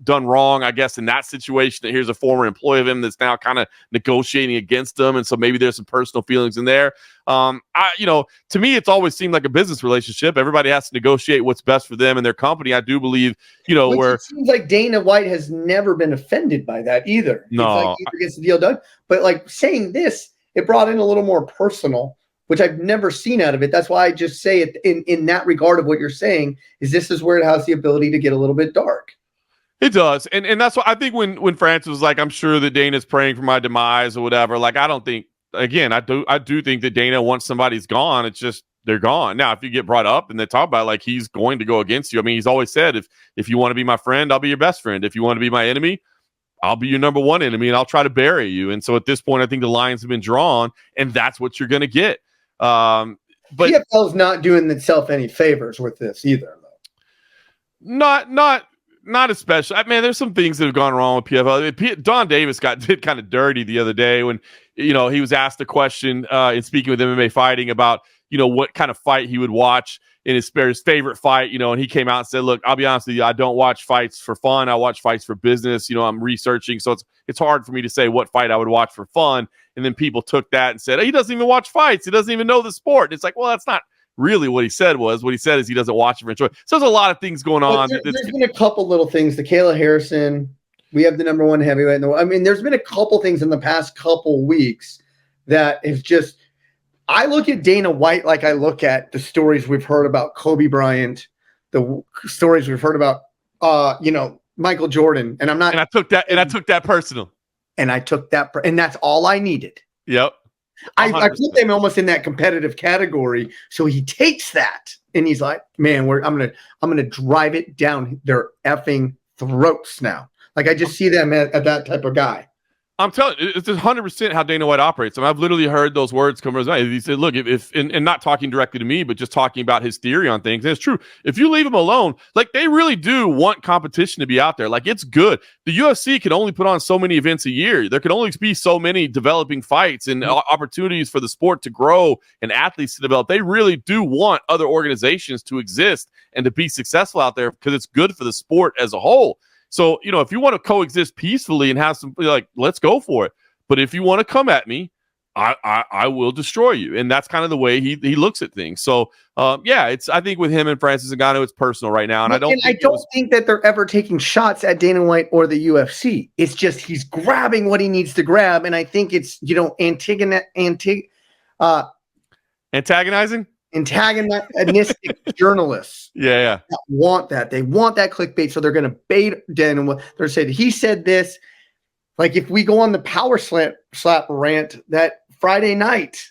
done wrong, I guess, in that situation, that here's a former employee of him that's now kind of negotiating against him. And so maybe there's some personal feelings in there. To me, it's always seemed like a business relationship. Everybody has to negotiate what's best for them and their company. I do believe, where it seems like Dana White has never been offended by that either. No, it's like he gets the deal done. But like saying this, it brought in a little more personal, which I've never seen out of it. That's why I just say it in that regard of what you're saying, is this is where it has the ability to get a little bit dark. It does. And that's why I think when Francis was like, I'm sure that Dana's praying for my demise or whatever, like, I don't think, again, I do think that Dana, once somebody's gone, it's just, they're gone. Now, if you get brought up and they talk about like he's going to go against you, I mean, he's always said, if you want to be my friend, I'll be your best friend. If you want to be my enemy, I'll be your number one enemy, and I'll try to bury you. And so at this point, I think the lines have been drawn, and that's what you're going to get. But PFL's not doing itself any favors with this either, though. Not especially. I mean, there's some things that have gone wrong with PFL. Don Davis did kind of dirty the other day when, he was asked a question in speaking with MMA Fighting about, what kind of fight he would watch in his favorite fight, and he came out and said, look, I'll be honest with you, I don't watch fights for fun. I watch fights for business. I'm researching. So it's hard for me to say what fight I would watch for fun. And then people took that and said, he doesn't even watch fights. He doesn't even know the sport. And it's like, well, that's not really what he said. What he said is he doesn't watch it for enjoy. So there's a lot of things going on. There's been a couple little things. The Kayla Harrison, we have the number one heavyweight. There's been a couple things in the past couple weeks that is just, I look at Dana White like I look at the stories we've heard about Kobe Bryant, the stories we've heard about, Michael Jordan. And I took that personal. And that's all I needed. Yep. I put them almost in that competitive category. So he takes that and he's like, man, I'm gonna drive it down their effing throats now. Like, I just see them at that type of guy. I'm telling you, it's 100% how Dana White operates. I mean, I've literally heard those words come from his mouth. He said, look, and not talking directly to me, but just talking about his theory on things. And it's true. If you leave them alone, like, they really do want competition to be out there. Like, it's good. The UFC can only put on so many events a year. There can only be so many developing fights and opportunities for the sport to grow and athletes to develop. They really do want other organizations to exist and to be successful out there because it's good for the sport as a whole. So, if you want to coexist peacefully and have some, like, let's go for it. But if you want to come at me, I will destroy you. And that's kind of the way he looks at things. So, I think with him and Francis Ngannou, it's personal right now. And I don't think that they're ever taking shots at Dana White or the UFC. It's just he's grabbing what he needs to grab. And I think it's, antagonizing? Antagonistic journalists. Yeah. That want that. They want that clickbait. So they're going to bait Dana. They're saying, he said this. Like if we go on the power slap rant that Friday night,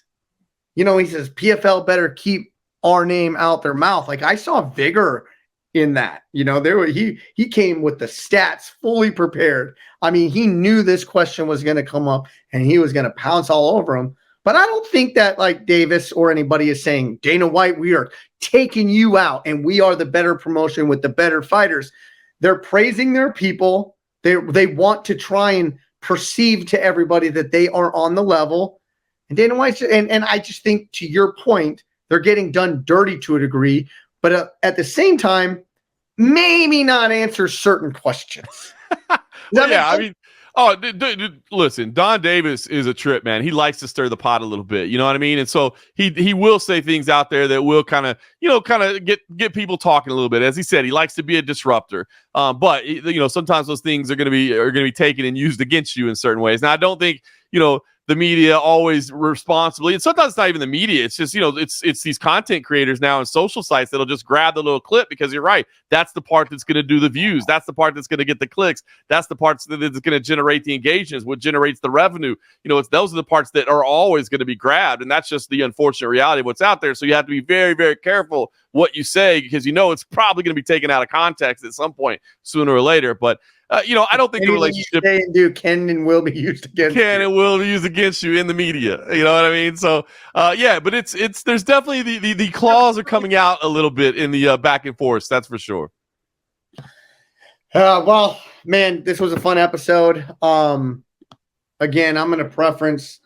he says PFL better keep our name out their mouth. Like I saw vigor in that. He came with the stats fully prepared. I mean, he knew this question was going to come up and he was going to pounce all over him. But I don't think that like Davis or anybody is saying, Dana White, we are taking you out and we are the better promotion with the better fighters. They're praising their people. They want to try and perceive to everybody that they are on the level. And Dana White, and I just think to your point, they're getting done dirty to a degree, but at the same time, maybe not answer certain questions. Listen, Don Davis is a trip, man. He likes to stir the pot a little bit. You know what I mean? And so he will say things out there that will kind of get people talking a little bit. As he said, he likes to be a disruptor. But sometimes those things are going to be taken and used against you in certain ways. Now, I don't think, the media always responsibly, and sometimes it's not even the media. It's just, it's these content creators now and social sites that'll just grab the little clip because you're right. That's the part that's going to do the views. That's the part that's going to get the clicks. That's the parts that's going to generate the engagements, what generates the revenue. Those are the parts that are always going to be grabbed. And that's just the unfortunate reality of what's out there. So you have to be very, very careful what you say because it's probably going to be taken out of context at some point sooner or later. But I don't think the relationship can and will be used against you in the media. You know what I mean? So but there's definitely the claws are coming out a little bit in the back and forth. That's for sure. Well, man, this was a fun episode. Again, I'm going to preference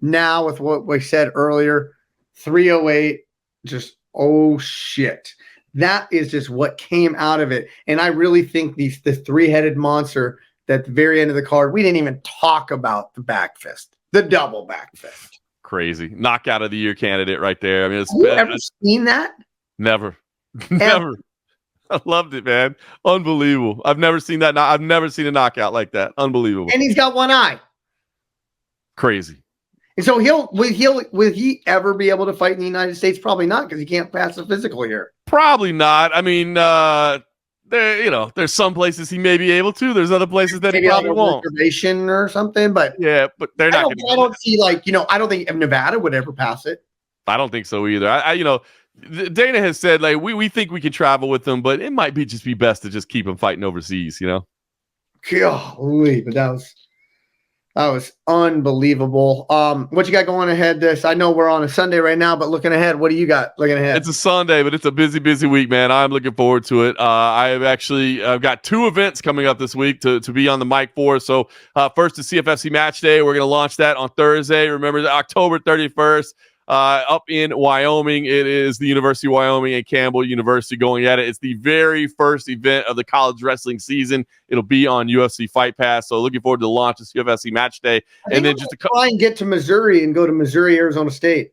now with what we said earlier, 308, just, oh shit. That is just what came out of it. And I really think the three-headed monster at the very end of the card, we didn't even talk about the back fist, the double back fist. Crazy. Knockout of the year candidate right there. I mean, have you ever seen that? Never. Never. I loved it, man. Unbelievable. I've never seen that. I've never seen a knockout like that. Unbelievable. And he's got one eye. Crazy. And so will he ever be able to fight in the United States? Probably not, because he can't pass the physical here. Probably not. I mean, there's some places he may be able to. There's other places that he probably won't. Reservation or something, but yeah, but they're not. I don't see I don't think Nevada would ever pass it. I don't think so either. Dana has said we think we can travel with them, but it might just be best to just keep him fighting overseas. Golly, but that was unbelievable. What you got going ahead I know we're on a Sunday right now, but looking ahead, what do you got looking ahead? It's a Sunday, but it's a busy week, man. I'm looking forward to it. I've got two events coming up this week to be on the mic for. So first, the CFFC Match Day. We're going to launch that on Thursday. Remember, October 31st. Up in Wyoming. It is the University of Wyoming and Campbell University going at it. It's the very first event of the college wrestling season. It'll be on UFC Fight Pass. So looking forward to the launch of CFFC Match Day. And then just try and get to Missouri and go to Missouri, Arizona State.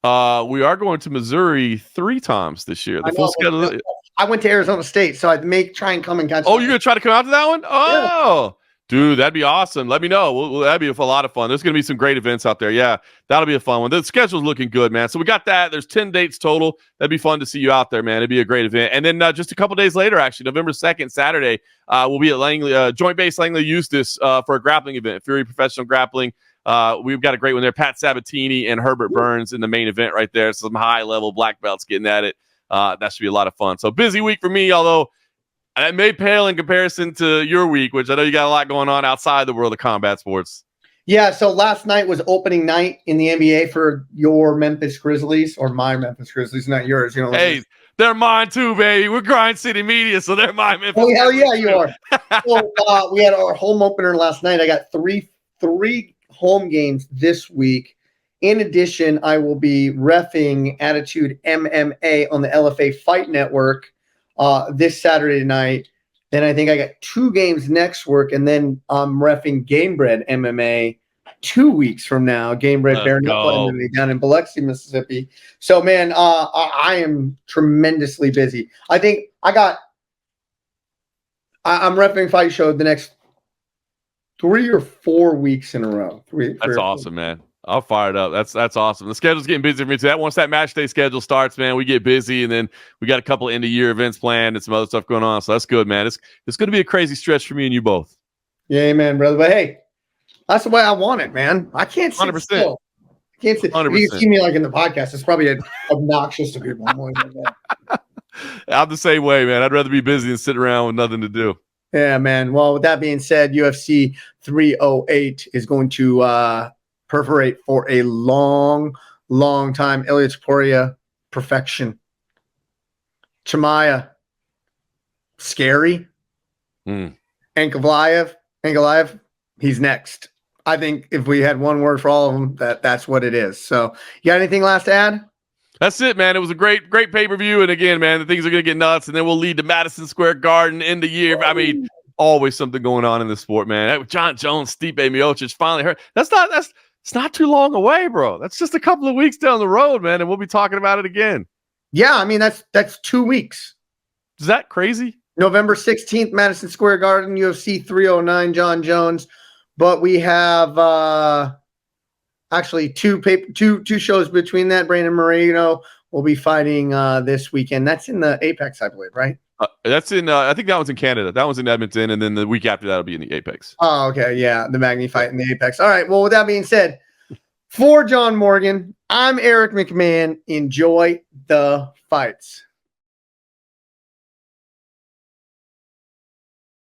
We are going to Missouri 3 times this year. The full schedule. I went to Arizona State, so I'd try and come and catch. Oh, you're going to try to come out to that one? Oh, yeah. Dude, that'd be awesome. Let me know. That'd be a lot of fun. There's going to be some great events out there. Yeah, that'll be a fun one. The schedule's looking good, man. So we got that. There's 10 dates total. That'd be fun to see you out there, man. It'd be a great event. And then just a couple days later, actually, November 2nd, Saturday, we'll be at Langley, Joint Base Langley Eustis for a grappling event, Fury Professional Grappling. We've got a great one there. Pat Sabatini and Herbert Burns in the main event right there. Some high-level black belts getting at it. That should be a lot of fun. So busy week for me, although that may pale in comparison to your week, which I know you got a lot going on outside the world of combat sports. Yeah, so last night was opening night in the NBA for your Memphis Grizzlies, or my Memphis Grizzlies, not yours. Hey, they're mine too, baby. We're Grind City Media, so they're my Memphis. Oh, hell yeah, you are. So we had our home opener last night. I got three home games this week. In addition, I will be reffing Attitude MMA on the LFA Fight Network this Saturday night. Then I think I got 2 games next week, and then I'm reffing Gamebred MMA 2 weeks from now. Game Break Bare Knuckle MMA down in Biloxi, Mississippi. So, man, I am tremendously busy. I think I'm repping Fight Show the next 3 or 4 weeks in a row. That's awesome, man. I'll fire it up. That's awesome. The schedule's getting busy for me too. Once that match day schedule starts, man, we get busy, and then we got a couple of end of year events planned and some other stuff going on. So that's good, man. It's going to be a crazy stretch for me and you both. Yeah, man, brother. But hey, that's the way I want it, man. I can't sit 100%. Still. I can't sit. 100%. You can see me like in the podcast. It's probably obnoxious to people. I'm the same way, man. I'd rather be busy than sit around with nothing to do. Yeah, man. Well, with that being said, UFC 308 is going to perforate for a long time. Ilia Topuria, perfection. Chimaev, scary. Ankalaev, he's next. I think if we had one word for all of them, that's what it is. So, you got anything last to add? That's it, man. It was a great pay-per-view. And again, man, the things are going to get nuts. And then we'll lead to Madison Square Garden end of year. I mean, always something going on in the sport, man. John Jones, Stipe Miocic finally hurt. It's not too long away, bro. That's just a couple of weeks down the road, man. And we'll be talking about it again. Yeah, I mean, that's 2 weeks. Is that crazy? November 16th, Madison Square Garden, UFC 309, John Jones. But we have actually two shows between that. Brandon Moreno will be fighting this weekend. That's in the Apex, I believe, right? That's in I think that one's in Canada. That one's in Edmonton, and then the week after that'll be in the Apex. Oh, okay. Yeah, the Magny fight in the Apex. All right. Well, with that being said, for John Morgan, I'm Eric McMahon. Enjoy the fights.